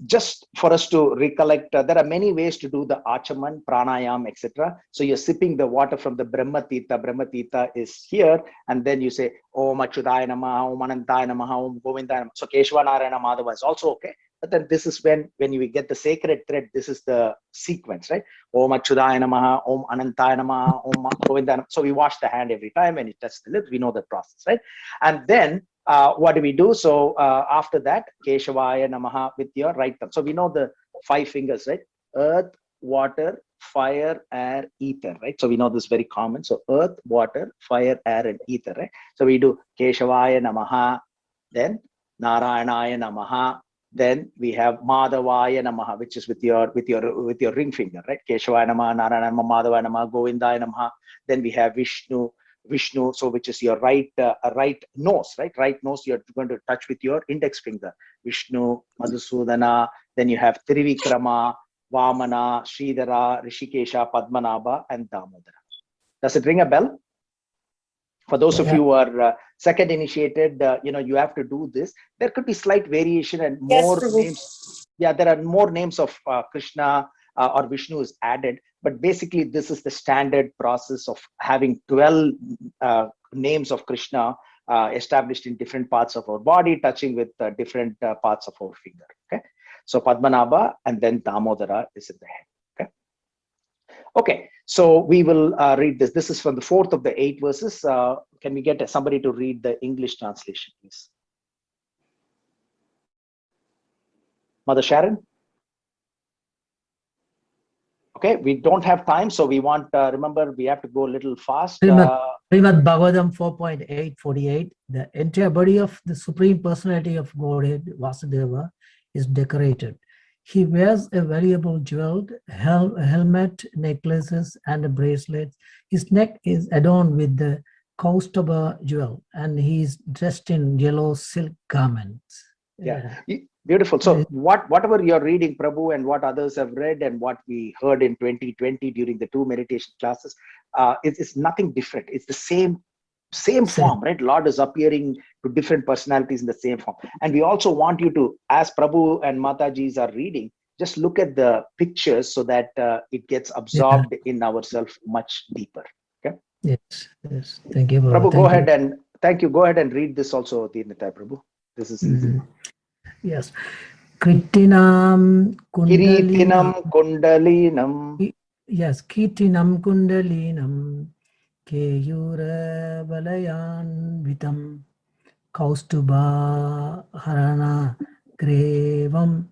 just for us to recollect, there are many ways to do the achaman, pranayam, etc. So you're sipping the water from the Brahmatita. Brahmatita is here, and then you say Om Achudaya Namaha, Om Anantaya Namaha, Om Govindaya Namaha. So Keshava Narayana Madhava is also okay. But then this is when you get the sacred thread, this is the sequence, right? Om Achudaya Namaha, Om Anantaya Namaha, Om Govindaya Namaha. So we wash the hand every time when you touch the lip, we know the process, right? And then what do we do? So after that, Keshavaya Namaha with your right thumb. So we know the 5 fingers, right? Earth, water, fire, air, ether, right? So we know this very common. So earth, water, fire, air, and ether, right? So we do Keshavaya Namaha, then Narayanaya Namaha, then we have Madhavaya Namaha, which is with your ring finger, right? Keshavaya Namaha, Narayana Namaha, Madhavaya Namaha, Govindaya Namaha. Then we have Vishnu, so which is your right nose, right? Right nose, you're going to touch with your index finger. Vishnu, Madhusudana, then you have Trivikrama, Vamana, Sridhara, Rishikesha, Padmanabha, and Damodara. Does it ring a bell? For those of you who are second initiated, you have to do this. There could be slight variation and more names. Yeah, there are more names of Krishna or Vishnu is added. But basically, this is the standard process of having 12 names of Krishna established in different parts of our body, touching with different parts of our finger. Okay, so Padmanabha and then Damodara is in the head. Okay, so we will read this. This is from the 4th of the 8 verses. Can we get somebody to read the English translation, please? Mother Sharon? Okay, we don't have time, so we want, remember, we have to go a little fast. Srimad Bhagavatam 4.848, the entire body of the Supreme Personality of Godhead, Vasudeva, is decorated. He wears a valuable jeweled helmet, necklaces, and bracelets. His neck is adorned with the Kaustubha jewel, and he is dressed in yellow silk garments. Yeah. Beautiful. So whatever you're reading, Prabhu, and what others have read and what we heard in 2020 during the 2 meditation classes, it's nothing different. It's the same form, right? Lord is appearing to different personalities in the same form. And we also want you to, as Prabhu and Matajis are reading, just look at the pictures so that it gets absorbed in ourselves much deeper. Okay. Yes. Thank you, Prabhu. Go ahead and thank you. Go ahead and read this also, Deenatai Prabhu. This is easy. Yes. Kritinam Kundalinam. Yes, Kritinam Kundalinam Keyura Valayan Vitam Kaustubha Harana Grevam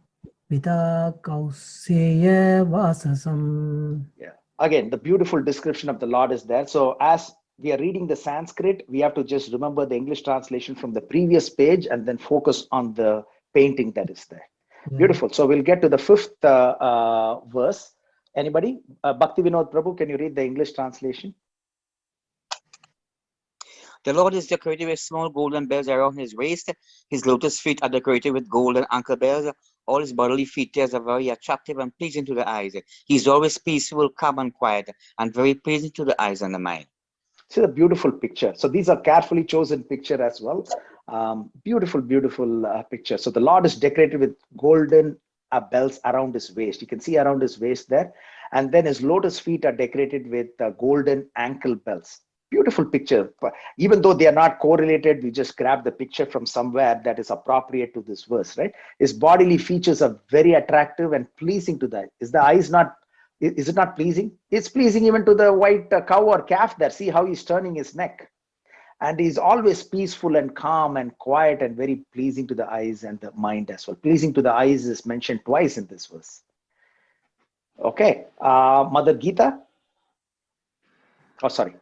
Vita Kauseya Vasasam. Yeah. Again, the beautiful description of the Lord is there. So as we are reading the Sanskrit, we have to just remember the English translation from the previous page and then focus on the painting that is there. Beautiful. So we'll get to the 5th verse. Anybody? Bhakti Vinod Prabhu, can you read the English translation? The Lord is decorated with small golden bells around his waist. His lotus feet are decorated with golden ankle bells. All his bodily features are very attractive and pleasing to the eyes. He is always peaceful, calm, and quiet, and very pleasing to the eyes and the mind. See the beautiful picture. So these are carefully chosen picture as well. Beautiful picture. So the Lord is decorated with golden bells around his waist. You can see around his waist there. And then his lotus feet are decorated with golden ankle bells. Beautiful picture. Even though they are not correlated, we just grab the picture from somewhere that is appropriate to this verse, right? His bodily features are very attractive and pleasing to the eye. Is it not pleasing? It's pleasing even to the white cow or calf there. See how he's turning his neck. And he's always peaceful and calm and quiet and very pleasing to the eyes and the mind as well. Pleasing to the eyes is mentioned twice in this verse. Okay. Mother Geeta? Oh, sorry.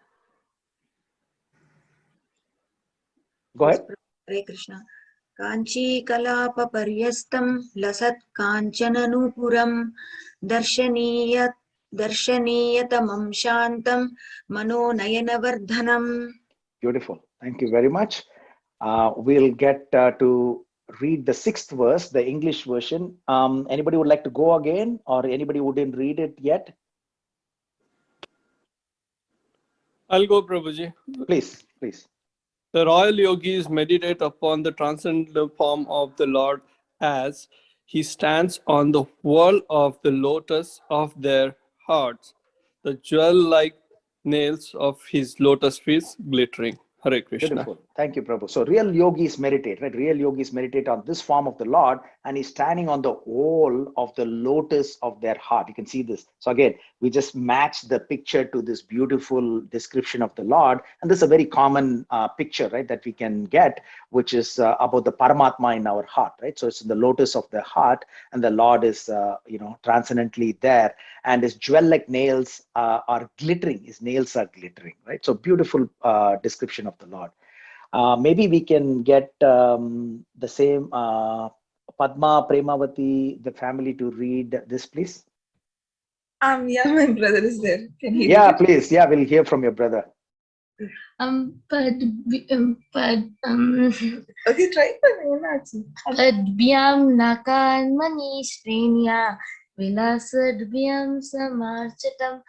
Go ahead. Hare Krishna. Kanchi Kalapa Paryastam Lasat Kanchananupuram Darshaniya दर्शनीयतमं शान्तं मनोनयनवर्धनम्. Beautiful. Thank you very much. We'll get to read the 6th verse, the English version. Anybody would like to go again, or anybody who didn't read it yet? I'll go, Prabhuji. Please, please. The royal yogis meditate upon the transcendental form of the Lord as he stands on the wall of the lotus of their hearts, the jewel-like nails of his lotus feet glittering. Hare Krishna. Beautiful. Thank you, Prabhu. So real yogis meditate, right? Real yogis meditate on this form of the Lord, and he's standing on the wall of the lotus of their heart. You can see this. So again, we just match the picture to this beautiful description of the Lord. And this is a very common picture, right, that we can get, which is about the Paramatma in our heart, right? So it's in the lotus of the heart, and the Lord is, transcendently there. And his jewel-like nails are glittering. His nails are glittering, right? So beautiful description of the Lord. Maybe we can get the same Padma, Premavati, the family to read this, please. Yeah, my brother is there. Can he Yeah, read it? please. Yeah, we'll hear from your brother. Okay, try Padbyam nakan mani shrenya vilasadvyam samarchatam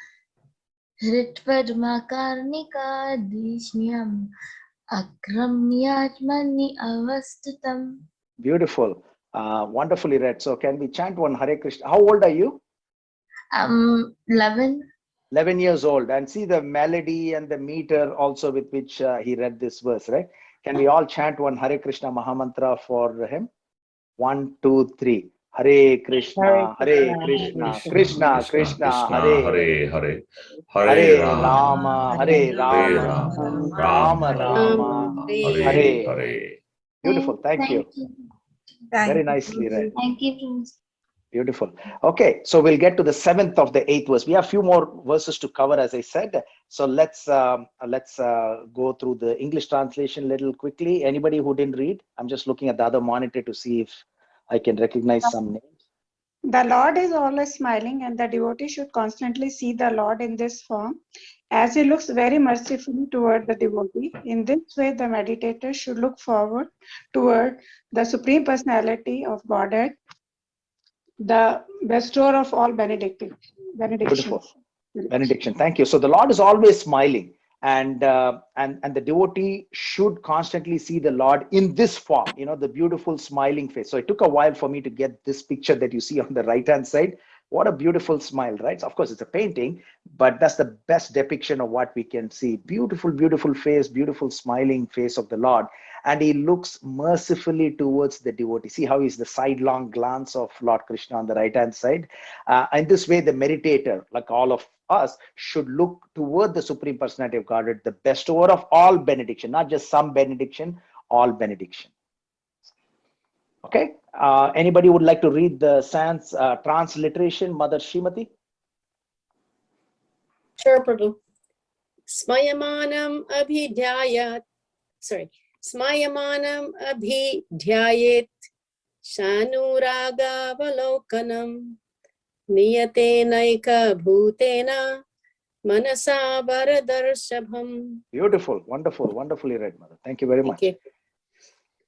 Hritpadmakarnika dishnyam akramyatmani avastatam. Beautiful. Wonderfully read. So can we chant one Hare Krishna? How old are you? 11. 11 years old. And see the melody and the meter also with which he read this verse, right? Can we all chant one Hare Krishna Mahamantra for him? 1, 2, 3. Hare Krishna, Hare Krishna, Krishna Krishna, Hare Hare, Hare Rama, Hare Rama, Rama Rama, Hare. Hare. Beautiful. Thank you. Very nicely read. Thank you, Prince. Beautiful. Okay, so we'll get to the 7th of the 8th verse. We have a few more verses to cover, as I said. So let's go through the English translation a little quickly. Anybody who didn't read? I'm just looking at the other monitor to see if I can recognize some names. The Lord is always smiling, and the devotee should constantly see the Lord in this form, as he looks very mercifully toward the devotee. In this way, the meditator should look forward toward the Supreme Personality of Godhead, the bestower of all benedictions. Beautiful. Benediction. Thank you. So the Lord is always smiling, and the devotee should constantly see the Lord in this form, the beautiful smiling face. So it took a while for me to get this picture that you see on the right hand side. What a beautiful smile, right? So of course, it's a painting, but that's the best depiction of what we can see. Beautiful, beautiful face, beautiful smiling face of the Lord. And he looks mercifully towards the devotee. See how he's the sidelong glance of Lord Krishna on the right hand side. In this way, the meditator, like all of us, should look toward the Supreme Personality of Godhead, the bestower of all benediction, not just some benediction, all benediction. Okay. Anybody would like to read the sans transliteration, Mother Srimati? Sure, Prabhu. Smayamanam abhidhyayat. Sorry. Smayamanam abhidhyayet shanuragavalokanam niyatenaika bhutena manasa varadarshabham. Beautiful, wonderful, wonderfully read, Mother. Thank you very much. Thank you.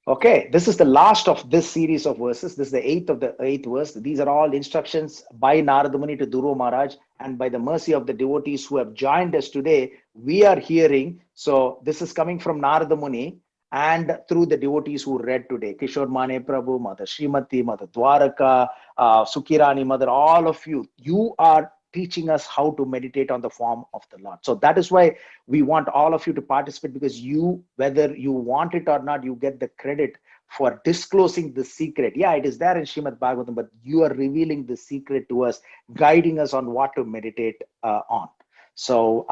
Okay, this is the last of this series of verses. This is the 8th of the 8th verse. These are all instructions by Narada Muni to Dhruva Maharaj, and by the mercy of the devotees who have joined us today, we are hearing. So this is coming from Narada Muni and through the devotees who read today. Kishore Mane Prabhu, Mother Srimati, Mother Dwaraka, Sukirani Mother, all of you, you are teaching us how to meditate on the form of the Lord. So that is why we want all of you to participate, because you, whether you want it or not, you get the credit for disclosing the secret. Yeah, it is there in Srimad Bhagavatam, but you are revealing the secret to us, guiding us on what to meditate on. So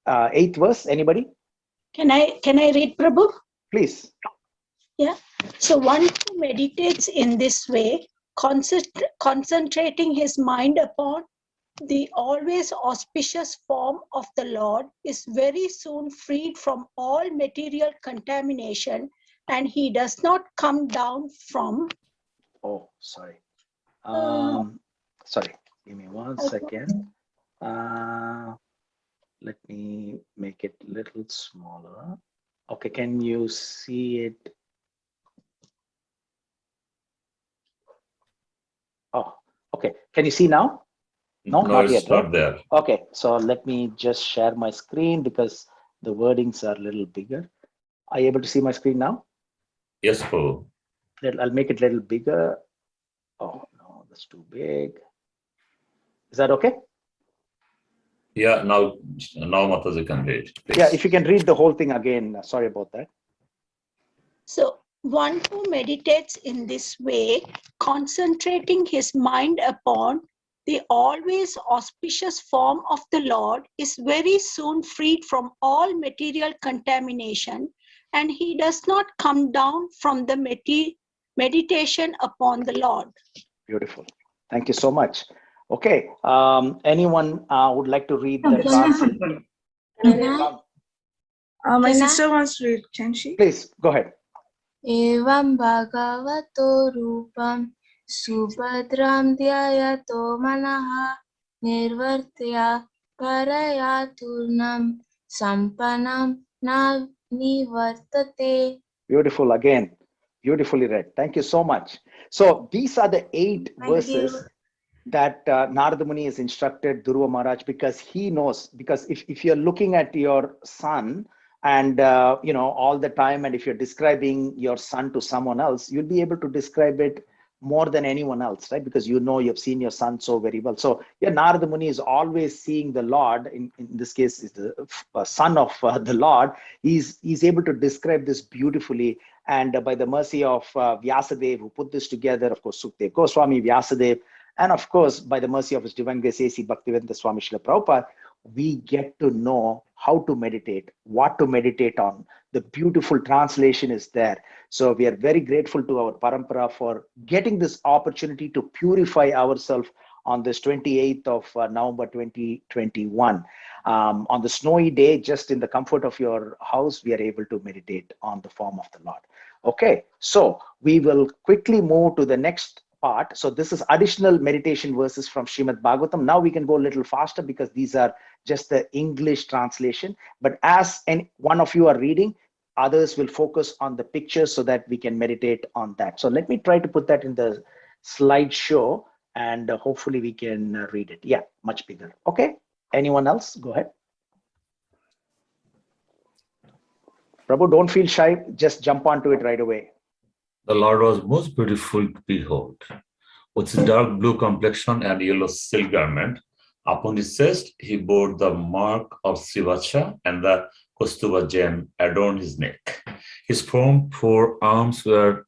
8th verse, anybody? Can I read, Prabhu? Please. Yeah. So one who meditates in this way, concentrating his mind upon the always auspicious form of the Lord, is very soon freed from all material contamination, and he does not come down from. Oh, sorry. Sorry. Give me 1 second. Let me make it a little smaller. Okay, can you see it? Oh, okay. Can you see now? No, not it's yet, not right? there. Okay, so let me just share my screen because the wordings are a little bigger. Are you able to see my screen now? Yes, Prabhu. I'll make it a little bigger. Oh, no, that's too big. Is that okay? Yeah, now Mataji can read. Please. Yeah, if you can read the whole thing again. Sorry about that. So one who meditates in this way, concentrating his mind upon the always auspicious form of the Lord, is very soon freed from all material contamination, and he does not come down from the meditation upon the Lord. Beautiful. Thank you so much. Okay. Anyone would like to read the Can translation? my Can sister wants to read. Can she? Please go ahead. Evam bhagavato rupam subhadram dhyayato manaha nirvartya paraya turnam sampanam na nivartate. Beautiful again. Beautifully read. Thank you so much. So these are the 8 verses that Narada Muni is instructed Dhruva Maharaj, because he knows, because if you're looking at your son and all the time, and if you're describing your son to someone else, you'll be able to describe it more than anyone else, right? Because you've seen your son so very well. So Narada Muni is always seeing the Lord, in this case is the son of the Lord. He's able to describe this beautifully, and by the mercy of Vyasadeva, who put this together, of course Sukdev Goswami, Vyasadeva, and of course by the mercy of His Divine Grace A.C. Bhaktivedanta Swami Srila Prabhupada, we get to know how to meditate, what to meditate on. The beautiful translation is there. So we are very grateful to our Parampara for getting this opportunity to purify ourselves on this 28th of November 2021. On the snowy day, just in the comfort of your house, we are able to meditate on the form of the Lord. Okay, so we will quickly move to the next part. So this is additional meditation verses from Srimad Bhagavatam. Now we can go a little faster because these are just the English translation. But as one of you are reading, others will focus on the pictures so that we can meditate on that. So let me try to put that in the slideshow, and hopefully we can read it. Yeah, much bigger. Okay, anyone else? Go ahead. Prabhu, don't feel shy. Just jump onto it right away. The Lord was most beautiful to behold, with his dark blue complexion and yellow silk garment. Upon his chest, he bore the mark of Srivacha, and the Kaustuva gem adorned his neck. His firm 4 arms were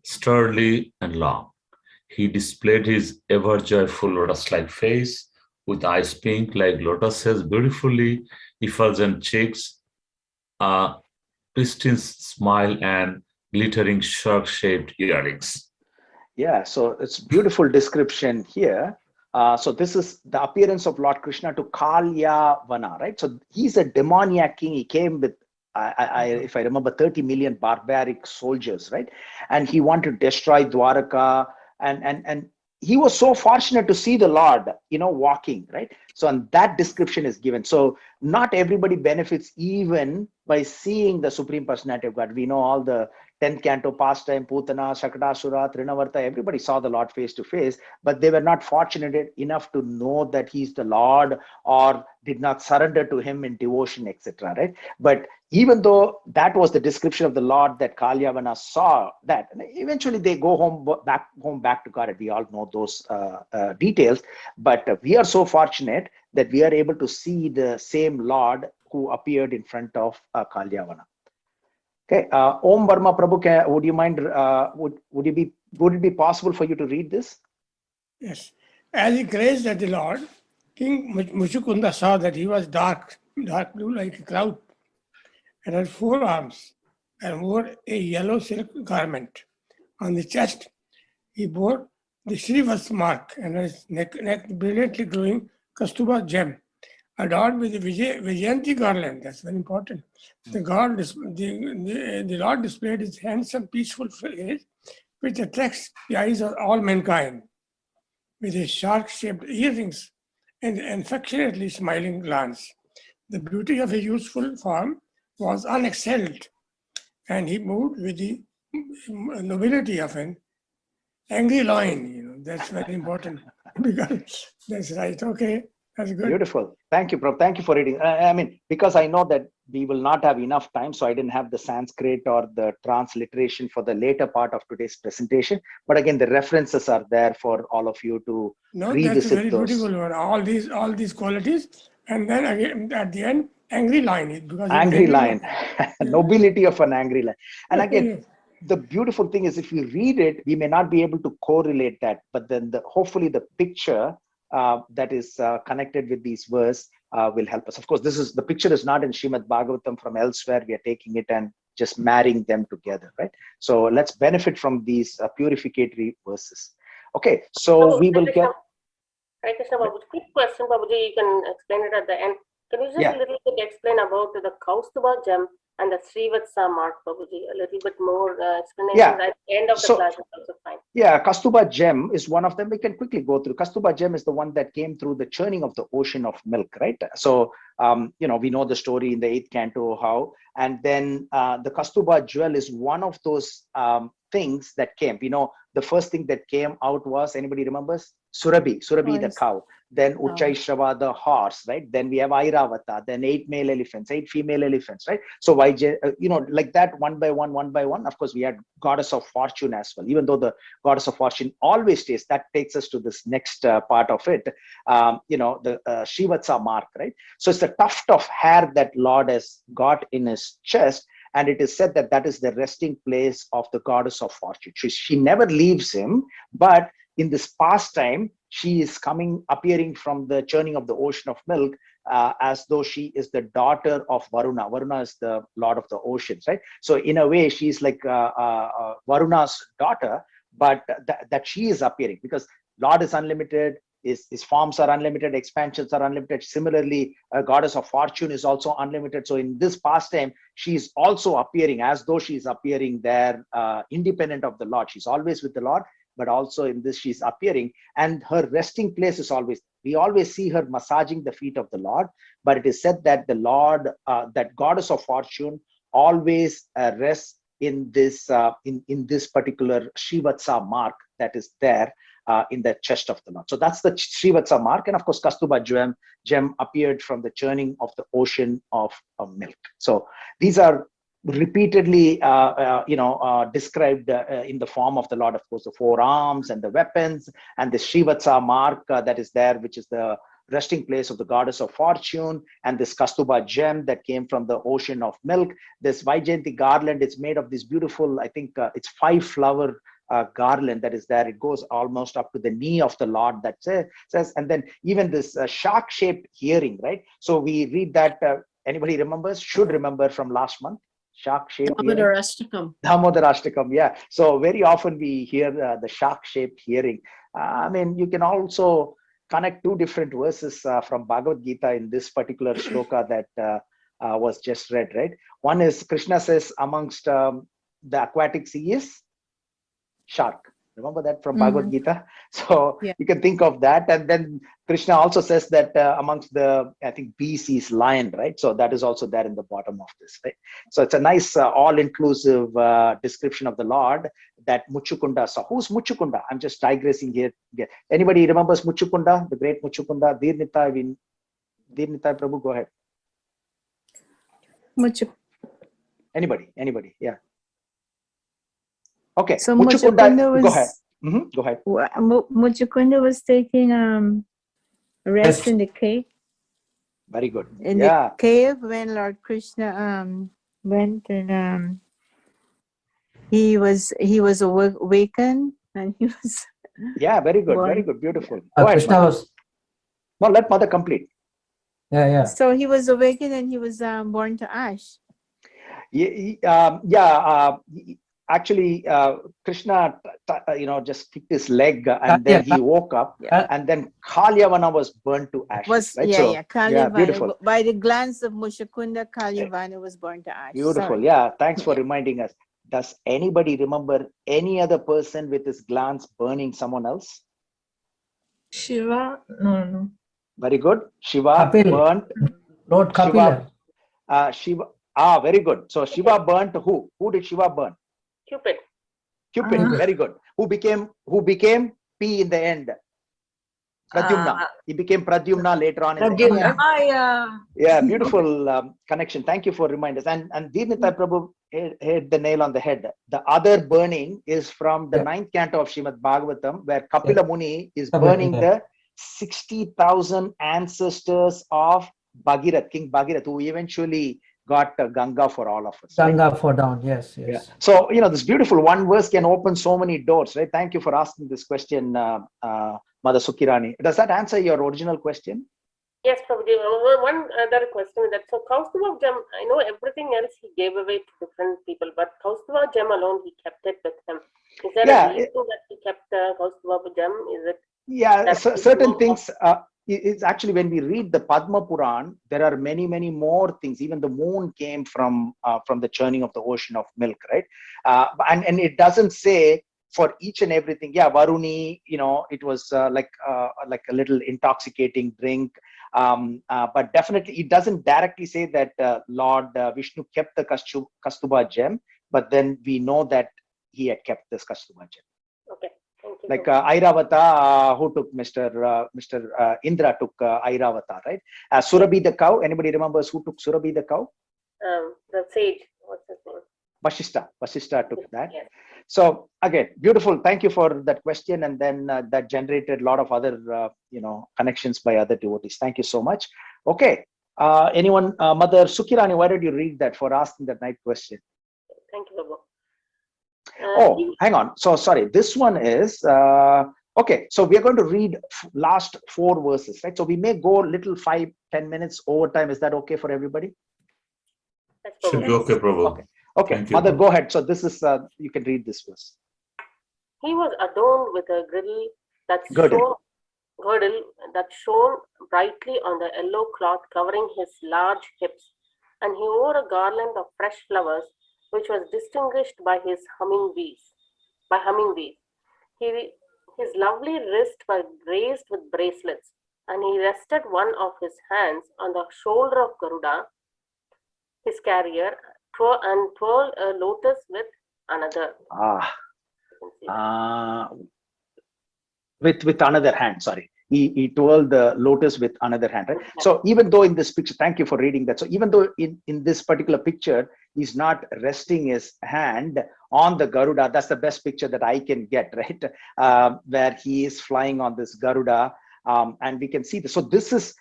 sturdy and long. He displayed his ever joyful lotus-like face, with eyes pink like lotuses, beautifully effulgent cheeks, a pristine smile, and glittering shark-shaped earrings. Yeah, so it's beautiful description here. So this is the appearance of Lord Krishna to Kalyavana, right? So he's a demoniac king. He came with, if I remember, 30 million barbaric soldiers, right? And he wanted to destroy Dwaraka, and he was so fortunate to see the Lord, walking, right? So, and that description is given. So not everybody benefits even by seeing the Supreme Personality of God. We know all the 10th canto pastime, Putana, Shakatasura, Trinavarta, everybody saw the Lord face to face, but they were not fortunate enough to know that he's the Lord or did not surrender to him in devotion, etc. Right? But even though that was the description of the Lord that Kalyavana saw, that eventually they go back to God. We all know those details, but we are so fortunate that we are able to see the same Lord who appeared in front of Kalyavana. Okay, Om Varma Prabhu, would you mind? Would it be possible for you to read this? Yes. As he gazed at the Lord, King Muchukunda saw that he was dark blue like a cloud, and had 4 arms, and wore a yellow silk garment. On the chest, he bore the Srivas mark, and his neck brilliantly glowing Kaustuba gem, adorned with the Vijayanti garland. That's very important. The Lord displayed his handsome, peaceful face, which attracts the eyes of all mankind. with his shark-shaped earrings and affectionately smiling glance. The beauty of his youthful form was unexcelled, and he moved with the nobility of an angry lion. That's very important because that's right. Okay, that's good. Beautiful. Thank you, Prabhu. Thank you for reading. I mean, because I know that we will not have enough time, so I didn't have the Sanskrit or the transliteration for the later part of today's presentation. But again, the references are there for all of you to No, revisit that's a very those. beautiful one. All these qualities, and then again at the end, angry lion because Angry lion, nobility of an angry lion. And again, the beautiful thing is if you read it, we may not be able to correlate that, but then hopefully the picture that is connected with these verses will help us. Of course, the picture is not in Srimad Bhagavatam from elsewhere. We are taking it and just marrying them together, right? So let's benefit from these purificatory verses. Okay, so we will get. Hare Krishna, Babuji. Quick question, Babuji. You can explain it at the end. Can you just a little bit explain about the Kaustuba gem and the Srivatsa mark, Babuji? A little bit more explanation at the end of the class is also fine. Yeah, Kaustuba gem is one of them. We can quickly go through. Kaustuba gem is the one that came through the churning of the ocean of milk, right? So, we know the story in the 8th canto how, and then the Kaustuba jewel is one of those things that came. The first thing that came out was, anybody remembers? Surabhi the cow, then Uchchaishrava the horse, right? Then we have Airavata, then 8 male elephants, 8 female elephants, right? So like that, one by one. Of course, we had goddess of fortune as well. Even though the goddess of fortune always stays, that takes us to this next part of it. The Srivatsa mark, right? So it's the tuft of hair that Lord has got in his chest. And it is said that that is the resting place of the goddess of fortune. She never leaves him, but in this pastime, she is appearing from the churning of the ocean of milk as though she is the daughter of Varuna. Varuna is the lord of the oceans, right? So in a way, she's like Varuna's daughter, but that she is appearing because Lord is unlimited. His forms are unlimited, expansions are unlimited. Similarly, a goddess of fortune is also unlimited. So in this pastime, she is also appearing as though she is appearing there, independent of the Lord. She's always with the Lord, but also in this she's appearing, and her resting place is always. We always see her massaging the feet of the Lord, but it is said that the Lord, that goddess of fortune, always rests in this in this particular Srivatsa mark that is there. In the chest of the Lord. So that's the Srivatsa mark. And of course, Kaustuba gem appeared from the churning of the ocean of milk. So these are repeatedly, described in the form of the Lord. Of course, the 4 arms and the weapons and the Srivatsa mark that is there, which is the resting place of the goddess of fortune, and this Kaustuba gem that came from the ocean of milk. This Vaijayanti garland is made of this beautiful, I think it's 5-flower garland that is there. It goes almost up to the knee of the Lord, that says, and then even this shark-shaped hearing, right? So we read that, anybody remembers, should remember from last month, shark-shaped hearing. Damodarashtakam, yeah. So very often we hear the shark-shaped hearing. You can also connect 2 different verses from Bhagavad Gita in this particular shloka that was just read, right? One is Krishna says amongst the aquatic sea is shark. Remember that from Bhagavad Gita? So you can think of that. And then Krishna also says that amongst the, I think, beasts is lion, right? So that is also there in the bottom of this, right? So it's a nice all-inclusive description of the Lord that Muchukunda saw. Who's Muchukunda? I'm just digressing here. Anybody remembers Muchukunda, the great Muchukunda? Dhirnitai Prabhu, go ahead. Anybody? Yeah. Okay, so Muchukunda was, go ahead. Go ahead. Muchukunda was taking rest in the cave. Very good. In the cave when Lord Krishna went, and he was awakened, and he was. Yeah, very good, born. very good, beautiful. Go ahead, Krishna was. No, let Mother complete. Yeah. So he was awakened, and he was born to ash. Actually, Krishna, just kicked his leg, and then he woke up, and then Kalyavana was burned to ashes. Right? Kalyavana, beautiful. By the glance of Muchukunda, Kalyavana was burned to ash. Beautiful. Sorry. Yeah. Thanks for reminding us. Does anybody remember any other person with his glance burning someone else? Shiva? No. Very good. Shiva Kapil. burnt. Lord Kapila. Shiva. Very good. So Shiva burnt who? Who did Shiva burn? Cupid. Cupid. Very good. Who became P in the end? Pradyumna. He became Pradyumna later on in the end. Right? Yeah, beautiful connection. Thank you for reminders. And Deenita Prabhu hit the nail on the head. The other burning is from the 9th canto of Srimad Bhagavatam, where Kapila Muni is burning the 60,000 ancestors of Bhagirath, King Bhagirath, who eventually got Ganga for all of us. Ganga for down, yes. Yeah. So, this beautiful one verse can open so many doors, right? Thank you for asking this question, Mother Sukirani. Does that answer your original question? Yes, Prabhuji. One other question is that, so Kaustubha gem, I know everything else he gave away to different people, but Kaustubha gem alone, he kept it with him. Is there a reason that he kept Kaustubha gem? Is it? Yeah, certain things. It's actually, when we read the Padma Puran, there are many, many more things. Even the moon came from the churning of the ocean of milk, right? And it doesn't say for each and everything. Yeah, Varuni, it was like a little intoxicating drink. But definitely, it doesn't directly say that Lord Vishnu kept the Kaustubha gem, but then we know that he had kept this Kaustubha gem. Okay. Thank you. Like Airavata, who took Mr. Indra took Airavata, right? Surabhi the cow. Anybody remembers who took Surabhi the cow? The sage. What's his name? Vasishtha took that. Yes. So again, beautiful. Thank you for that question, and then that generated a lot of other connections by other devotees. Thank you so much. Okay, anyone, Mother Sukirani, why did you read that for asking that night question? Thank you, Prabhu. Hang on. So sorry. This one is okay. So we are going to read last 4 verses, right? So we may go little 5-10 minutes over time. Is that okay for everybody? Should be okay, Prabhu. Okay. Thank you, Mother, Prabhu. go ahead. So this is you can read this verse. He was adorned with a girdle that shone brightly on the yellow cloth covering his large hips, and he wore a garland of fresh flowers, which was distinguished by his hummingbees. His lovely wrists were graced with bracelets, and he rested one of his hands on the shoulder of Garuda, his carrier, and twirled a lotus with another. With another hand, sorry. He twirled the lotus with another hand, right? So even though in this picture, thank you for reading that. So even though in this particular picture, he's not resting his hand on the Garuda, that's the best picture that I can get, right? Where he is flying on this Garuda, and we can see this. So this is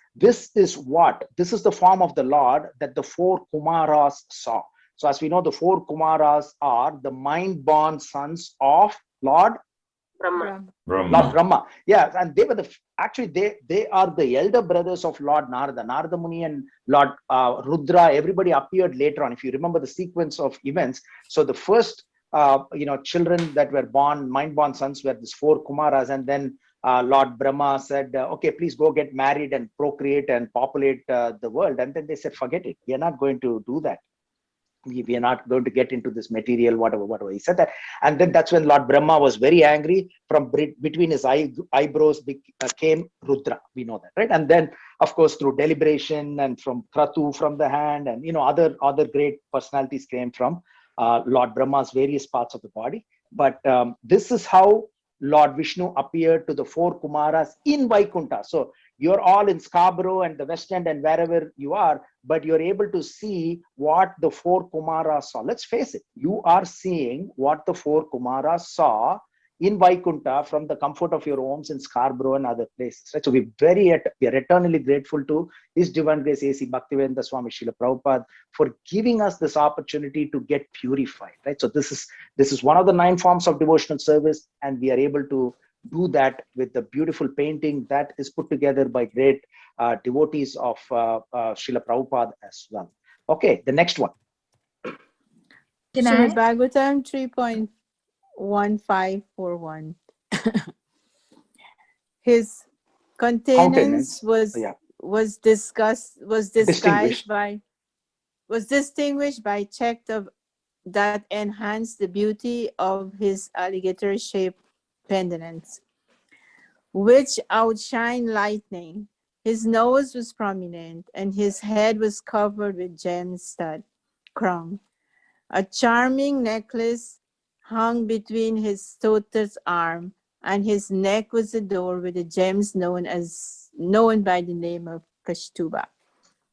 what? This is the form of the Lord that the 4 Kumaras saw. So as we know, the 4 Kumaras are the mind-born sons of Lord Brahma. Lord Brahma. Yeah, and they were they are the elder brothers of Lord Narada. Narada Muni and Lord Rudra, everybody appeared later on. If you remember the sequence of events, so the first children that were born, mind-born sons, were these 4 Kumaras, and then Lord Brahma said, okay, please go get married and procreate and populate the world. And then they said, forget it. We are not going to do that. We are not going to get into this material, whatever. He said that. And then that's when Lord Brahma was very angry. From between his eyebrows came Rudra. We know that, right? And then, of course, through deliberation and from Kratu from the hand, and other great personalities came from Lord Brahma's various parts of the body. But this is how Lord Vishnu appeared to the 4 Kumaras in Vaikunta. So you're all in Scarborough and the West End and wherever you are, but you're able to see what the 4 Kumaras saw. Let's face it, you are seeing what the 4 Kumaras saw in Vaikunta from the comfort of your homes in Scarborough and other places. Right? So we are eternally grateful to His Divine Grace A.C. Bhaktivedanta Swami Srila Prabhupada for giving us this opportunity to get purified. Right? So this is one of the 9 forms of devotional service, and we are able to do that with the beautiful painting that is put together by great devotees of Srila Prabhupada as well. Okay, the next one. Srimad Bhagavatam 3.1541. His countenance was distinguished by check that enhanced the beauty of his alligator-shaped pendants. which outshine lightning. His nose was prominent, and his head was covered with gem stud crown. A charming necklace hung between his daughter's arm, and his neck was adorned with the gems known by the name of Kashtuba.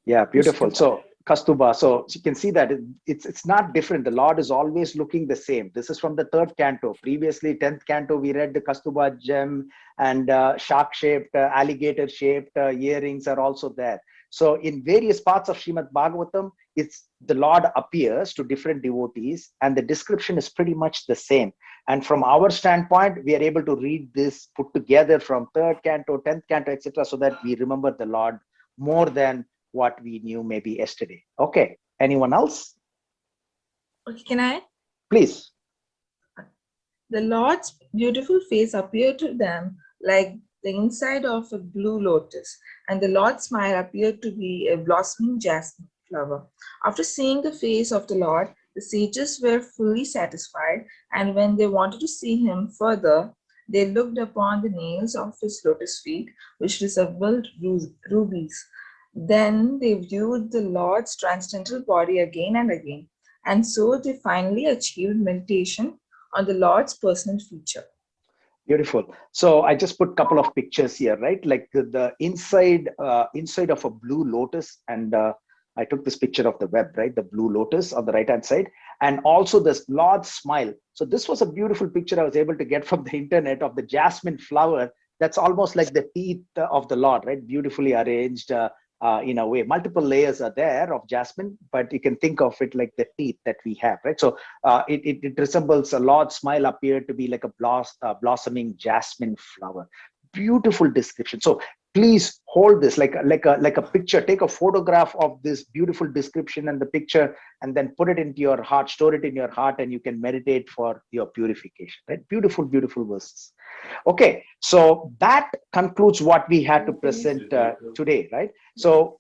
Yeah, beautiful. Kashtuba. So Kastuba. So you can see that it's not different. The Lord is always looking the same. This is from the 3rd canto. Previously, 10th canto, we read the Kastuba gem and shark-shaped, alligator-shaped earrings are also there. So in various parts of Srimad Bhagavatam, it's the Lord appears to different devotees, and the description is pretty much the same. And from our standpoint, we are able to read this put together from 3rd canto, 10th canto, etc., so that we remember the Lord more than what we knew maybe yesterday. Okay, anyone else? Okay, can I? Please. The Lord's beautiful face appeared to them like the inside of a blue lotus, and the Lord's smile appeared to be a blossoming jasmine flower. After seeing the face of the Lord, the sages were fully satisfied, and when they wanted to see him further, they looked upon the nails of his lotus feet, which resembled rubies. Then they viewed the Lord's transcendental body again and again, and so they finally achieved meditation on the Lord's personal feature. Beautiful. So I just put a couple of pictures here, right? Like the inside of a blue lotus, and I took this picture of the web, right? The blue lotus on the right-hand side, and also this Lord's smile. So this was a beautiful picture I was able to get from the internet of the jasmine flower. That's almost like the teeth of the Lord, right? Beautifully arranged. In a way, multiple layers are there of jasmine, but you can think of it like the teeth that we have, right? So it resembles a Lord's smile appeared to be like a blossoming jasmine flower. Beautiful description. So please hold this like a picture. Take a photograph of this beautiful description and the picture, and then put it into your heart, store it in your heart, and you can meditate for your purification, right? Beautiful, beautiful verses. Okay, so that concludes what we had to present today, right? So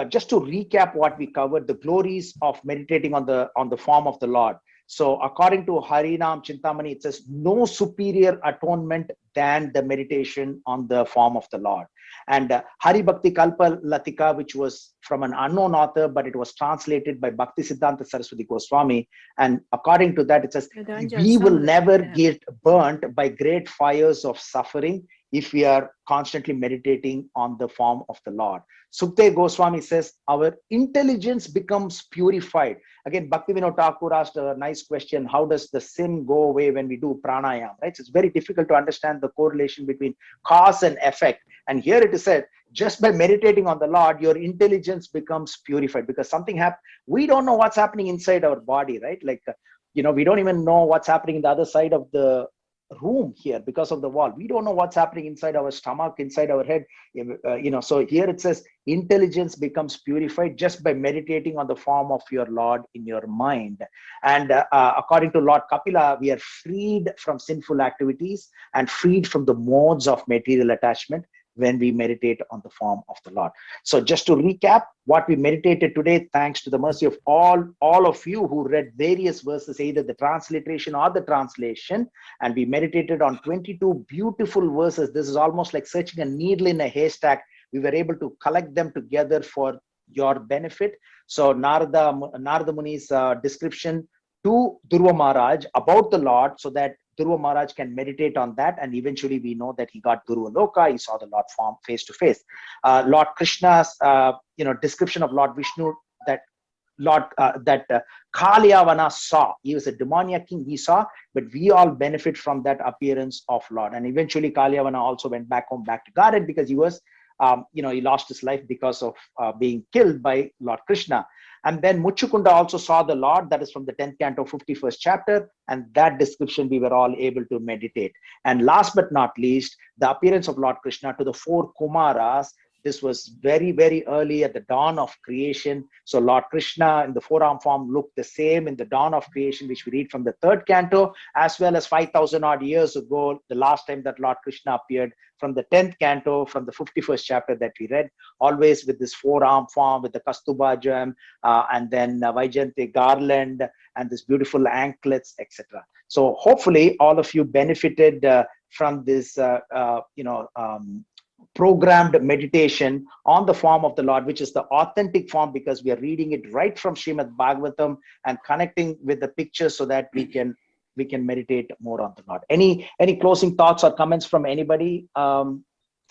just to recap what we covered, the glories of meditating on the form of the Lord. So according to Harinam Chintamani, it says no superior atonement than the meditation on the form of the Lord. And Hari Bhakti Kalpa Latika, which was from an unknown author, but it was translated by Bhakti Siddhanta Saraswati Goswami. And according to that, it says, we will never get burnt by great fires of suffering if we are constantly meditating on the form of the Lord. Sukdev Goswami says, our intelligence becomes purified. Again, Bhaktivinoda Thakur asked a nice question, how does the sin go away when we do pranayama, right? So it's very difficult to understand the correlation between cause and effect. And here it is said, just by meditating on the Lord, your intelligence becomes purified, because something happened. We don't know what's happening inside our body, right? Like, we don't even know what's happening in the other side of the room here because of the wall. We don't know what's happening inside our stomach, inside our head. So here it says intelligence becomes purified just by meditating on the form of your Lord in your mind. And according to Lord Kapila, we are freed from sinful activities and freed from the modes of material attachment when we meditate on the form of the Lord. So just to recap what we meditated today, thanks to the mercy of all of you who read various verses, either the transliteration or the translation, and we meditated on 22 beautiful verses. This is almost like searching a needle in a haystack. We were able to collect them together for your benefit. So Narada Muni's description to Dhruva Maharaj about the Lord, so that Dhruva Maharaj can meditate on that, and eventually we know that he got Dhruva Loka. He saw the Lord form face to face. Lord Krishna's description of Lord Vishnu, that Kalyavana saw. He was a demoniac king, he saw, but we all benefit from that appearance of Lord. And eventually Kalyavana also went back home, back to Garden, because he was he lost his life because of being killed by Lord Krishna. And then Muchukunda also saw the Lord. That is from the 10th canto, 51st chapter. And that description we were all able to meditate. And last but not least, the appearance of Lord Krishna to the 4 Kumaras This was very, very early at the dawn of creation. So Lord Krishna in the four-arm form looked the same in the dawn of creation, which we read from the 3rd canto, as well as 5,000 odd years ago, the last time that Lord Krishna appeared, from the 10th canto, from the 51st chapter that we read, always with this four-arm form, with the Kastuba gem, and then Vaijante garland, and this beautiful anklets, etc. So hopefully all of you benefited from this, programmed meditation on the form of the Lord, which is the authentic form, because we are reading it right from Srimad Bhagavatam and connecting with the pictures so that we can meditate more on the Lord. Any closing thoughts or comments from anybody? Hare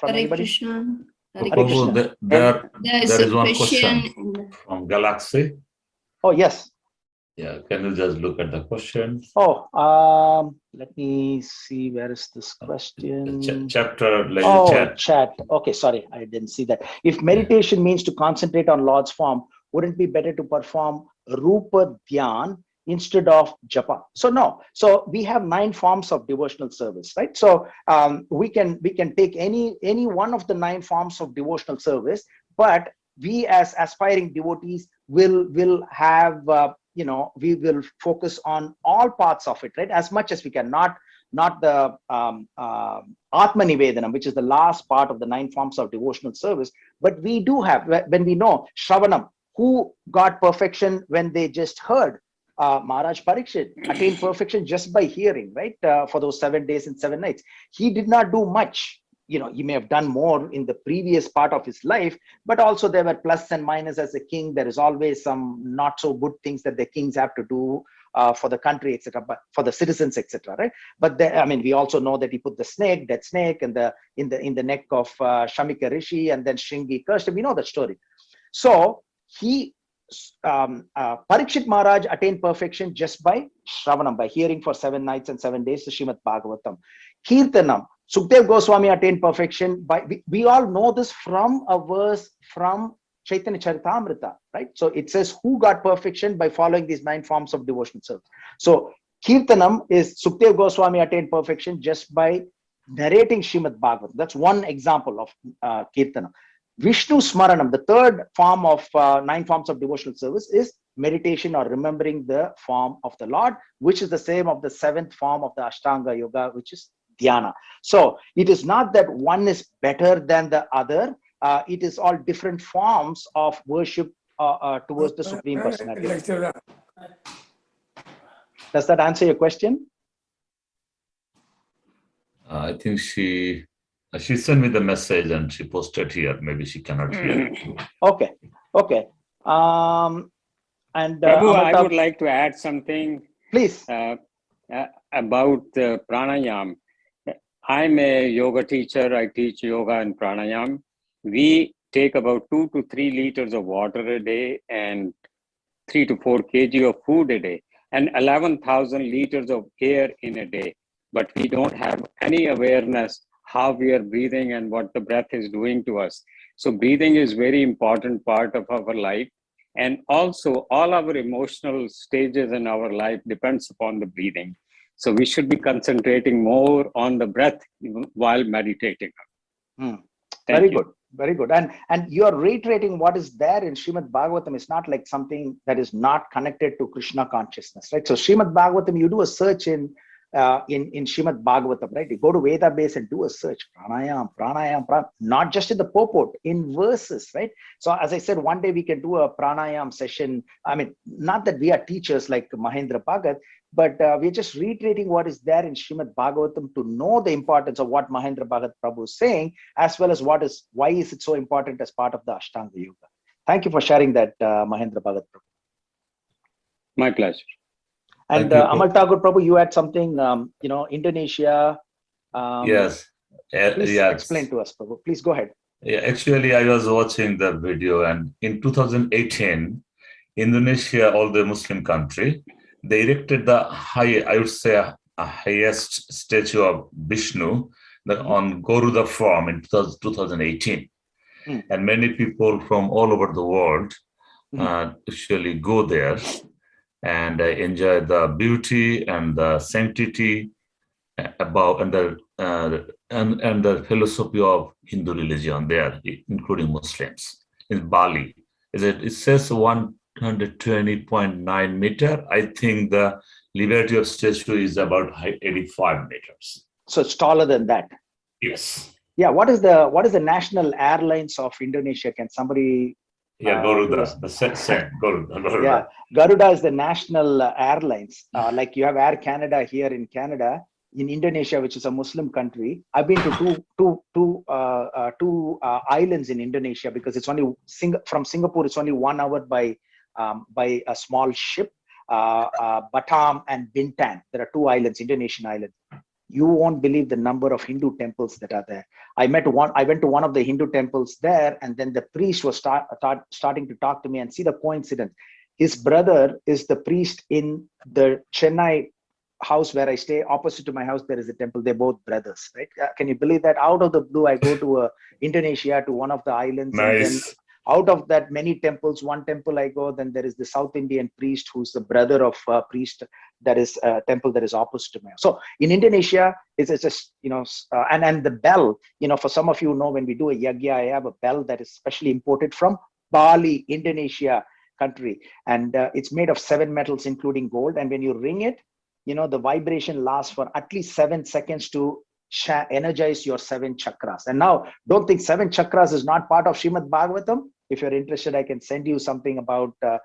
Krishna. Hare Prabhu, Krishna. there There is one question from Galaxy. Oh, yes. Yeah, can you just look at the question? Oh, let me see. Where is this question? Chapter, like chat. Okay, sorry, I didn't see that. If meditation means to concentrate on Lord's form, wouldn't it be better to perform Rupa Dhyan instead of Japa? So no. So we have 9 forms of devotional service, right? So we can take any one of the 9 forms of devotional service, but we as aspiring devotees will have we will focus on all parts of it, right? As much as we can, not the Atma Nivedanam, which is the last part of the 9 forms of devotional service. But we do have, when we know Shravanam, who got perfection when they just heard, Maharaj Parikshit attained perfection just by hearing, right? For those 7 days and 7 nights. He did not do much. He may have done more in the previous part of his life, but also there were plus and minus as a king. There is always some not so good things that the kings have to do for the country, etc., but for the citizens, etc., right? But we also know that he put the dead snake, in the neck of Shamika Rishi, and then Shringi cursed him. We know that story. So Parikshit Maharaj attained perfection just by Shravanam, by hearing for 7 nights and 7 days the Srimad Bhagavatam. Kirtanam, Sukhdev Goswami attained perfection by, we all know this from a verse from Chaitanya Charitamrita, right? So it says who got perfection by following these 9 forms of devotional service. So Kirtanam is Sukhdev Goswami attained perfection just by narrating Srimad Bhagavatam. That's one example of Kirtanam. Vishnu Smaranam, the 3rd form of 9 forms of devotional service, is meditation or remembering the form of the Lord, which is the same of the 7th form of the Ashtanga Yoga, which is Dhyana. So it is not that one is better than the other. It is all different forms of worship towards the Supreme Personality. Does that answer your question? I think she sent me the message and she posted here. Maybe she cannot hear. Okay. And Prabhu, I would like to add something. Please. About pranayam. I'm a yoga teacher. I teach yoga and pranayam. We take about 2 to 3 liters of water a day and 3 to 4 kg of food a day and 11,000 liters of air in a day. But we don't have any awareness how we are breathing and what the breath is doing to us. So breathing is very important part of our life. And also all our emotional stages in our life depends upon the breathing. So we should be concentrating more on the breath while meditating. Very good. And you are reiterating what is there in Srimad Bhagavatam. It's not like something that is not connected to Krishna consciousness, right? So Srimad Bhagavatam, you do a search in Srimad Bhagavatam, right? You go to Veda base and do a search, pranayam, not just in the purport, in verses, right? So as I said, one day we can do a pranayam session. Not that we are teachers like Mahendra Bhagat, but we're just reiterating what is there in Srimad Bhagavatam to know the importance of what Mahendra Bhagat Prabhu is saying, as well as why is it so important as part of the Ashtanga Yoga. Thank you for sharing that, Mahendra Bhagat Prabhu. My pleasure. And Amal Thakur Prabhu, you had something, Indonesia. Yes. Please yes. explain to us, Prabhu. Please go ahead. Yeah, actually, I was watching the video, and in 2018, Indonesia, all the Muslim country, they erected the highest statue of Vishnu on Garuda form in 2018. And many people from all over the world actually go there and enjoy the beauty and the sanctity above and the and the philosophy of Hindu religion there, including Muslims. In Bali, it says 120.9 meter. I think the Liberty of Statue is about 85 meters. So it's taller than that. Yes. Yeah. What is the national airlines of Indonesia? Can somebody? Yeah, Garuda. Garuda. Yeah, Garuda is the national airlines. Like you have Air Canada here in Canada. In Indonesia, which is a Muslim country, I've been to two islands in Indonesia, because it's only from Singapore. It's only 1 hour by a small ship. Batam and Bintan. There are 2 islands, Indonesian islands. You won't believe the number of Hindu temples that are there. I went to one of the Hindu temples there, and then the priest was starting to talk to me, and see the coincidence. His brother is the priest in the Chennai house where I stay. Opposite to my house, there is a temple. They're both brothers, right? Can you believe that? Out of the blue, I go to Indonesia, to one of the islands. Nice. And then out of that many temples, one temple I go, then there is the South Indian priest who's the brother of a priest. That is a temple that is opposite to me. So in Indonesia, it's just, and the bell, for some of you know, when we do a yagya, I have a bell that is specially imported from Bali, Indonesia country. And it's made of 7 metals, including gold. And when you ring it, the vibration lasts for at least 7 seconds to energize your 7 chakras. And now, don't think 7 chakras is not part of Srimad Bhagavatam. If you're interested, I can send you something about, the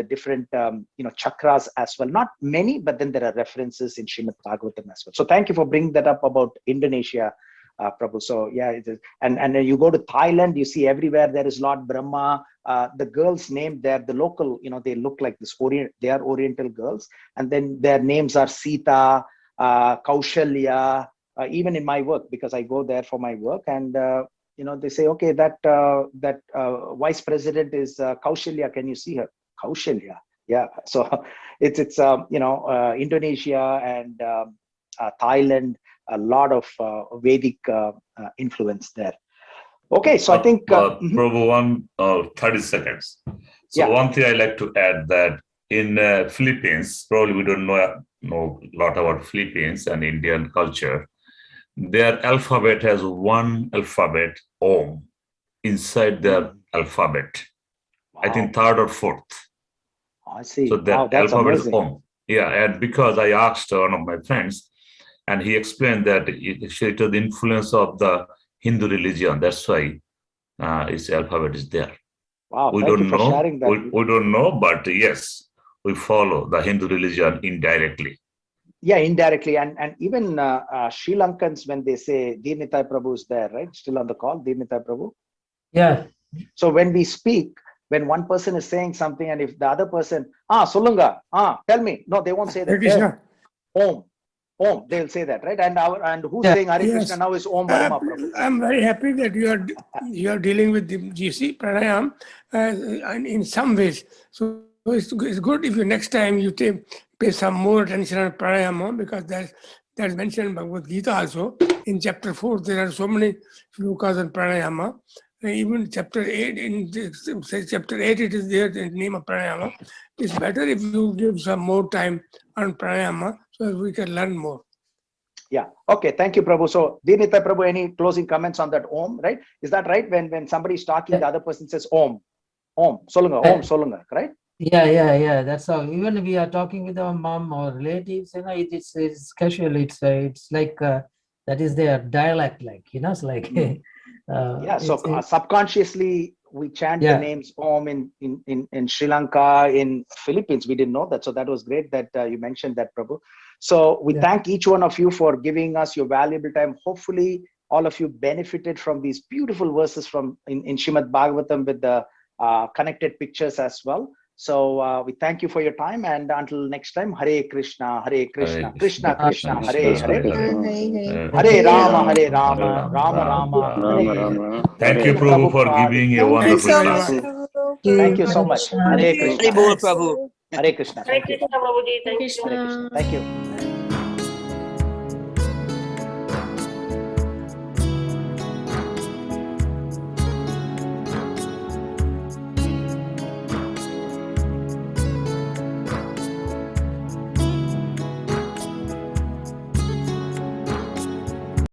different, chakras as well. Not many, but then there are references in Srimad Bhagavatam as well. So thank you for bringing that up about Indonesia, Prabhu. So yeah, it is. And then you go to Thailand, you see everywhere there is Lord Brahma. The girls named there, the local, they look like this they are Oriental girls. And then their names are Sita, Kaushalya, even in my work, because I go there for my work, and they say, okay, that vice president is Kaushalya. Can you see her? Kaushalya. Yeah. So it's Indonesia and Thailand, a lot of Vedic influence there. Okay, so I think Prabhu, 30 seconds. So one thing I like to add, that in Philippines, probably we don't know a lot about Philippines and Indian culture. Their alphabet has 1 alphabet, Om, inside their alphabet. Wow. I think 3rd or 4th. I see. So that alphabet is Om. Yeah, and because I asked one of my friends, and he explained that it is the influence of the Hindu religion. That's why its alphabet is there. Wow, we don't know. Sharing that. We don't know, but yes, we follow the Hindu religion indirectly. Yeah, indirectly. And even Sri Lankans, when they say Dinitai Prabhu is there, right? Still on the call, Dinitai Prabhu? Yeah. So when we speak, when one person is saying something, and if the other person, Solunga, tell me. No, they won't say that. Om. They'll say that, right? And who's saying Hare Krishna now is Om Varma Prabhu. I'm very happy that you are dealing with the GC pranayam in some ways. So it's good if you next time you pay some more attention on pranayama, because that's mentioned in Bhagavad Gita also. In chapter 4, there are so many shlokas on pranayama. Even chapter 8, chapter 8, it is there, the name of pranayama. It's better if you give some more time on pranayama so that we can learn more. Yeah. Okay. Thank you, Prabhu. So, Dinita Prabhu, any closing comments on that Om, right? Is that right? When somebody is talking, the other person says Om. Solunga, Om, Solunga, right? Yeah. That's how. Even we are talking with our mom or relatives, it's casual. It's like that is their dialect, it's like. So subconsciously we chant the names Om in Sri Lanka, in Philippines. We didn't know that, so that was great that you mentioned that, Prabhu. So we thank each one of you for giving us your valuable time. Hopefully all of you benefited from these beautiful verses from in Srimad Bhagavatam with the connected pictures as well. So we thank you for your time, and until next time, Hare Krishna, Krishna Krishna, Hare Hare, Hare Rama, Rama Hare. Thank you, Prabhu, for giving a wonderful class. Thank you so much. Hare Krishna. Prabhu. Hare Krishna. Hare Krishna, Prabhuji. Thank you. Thank you.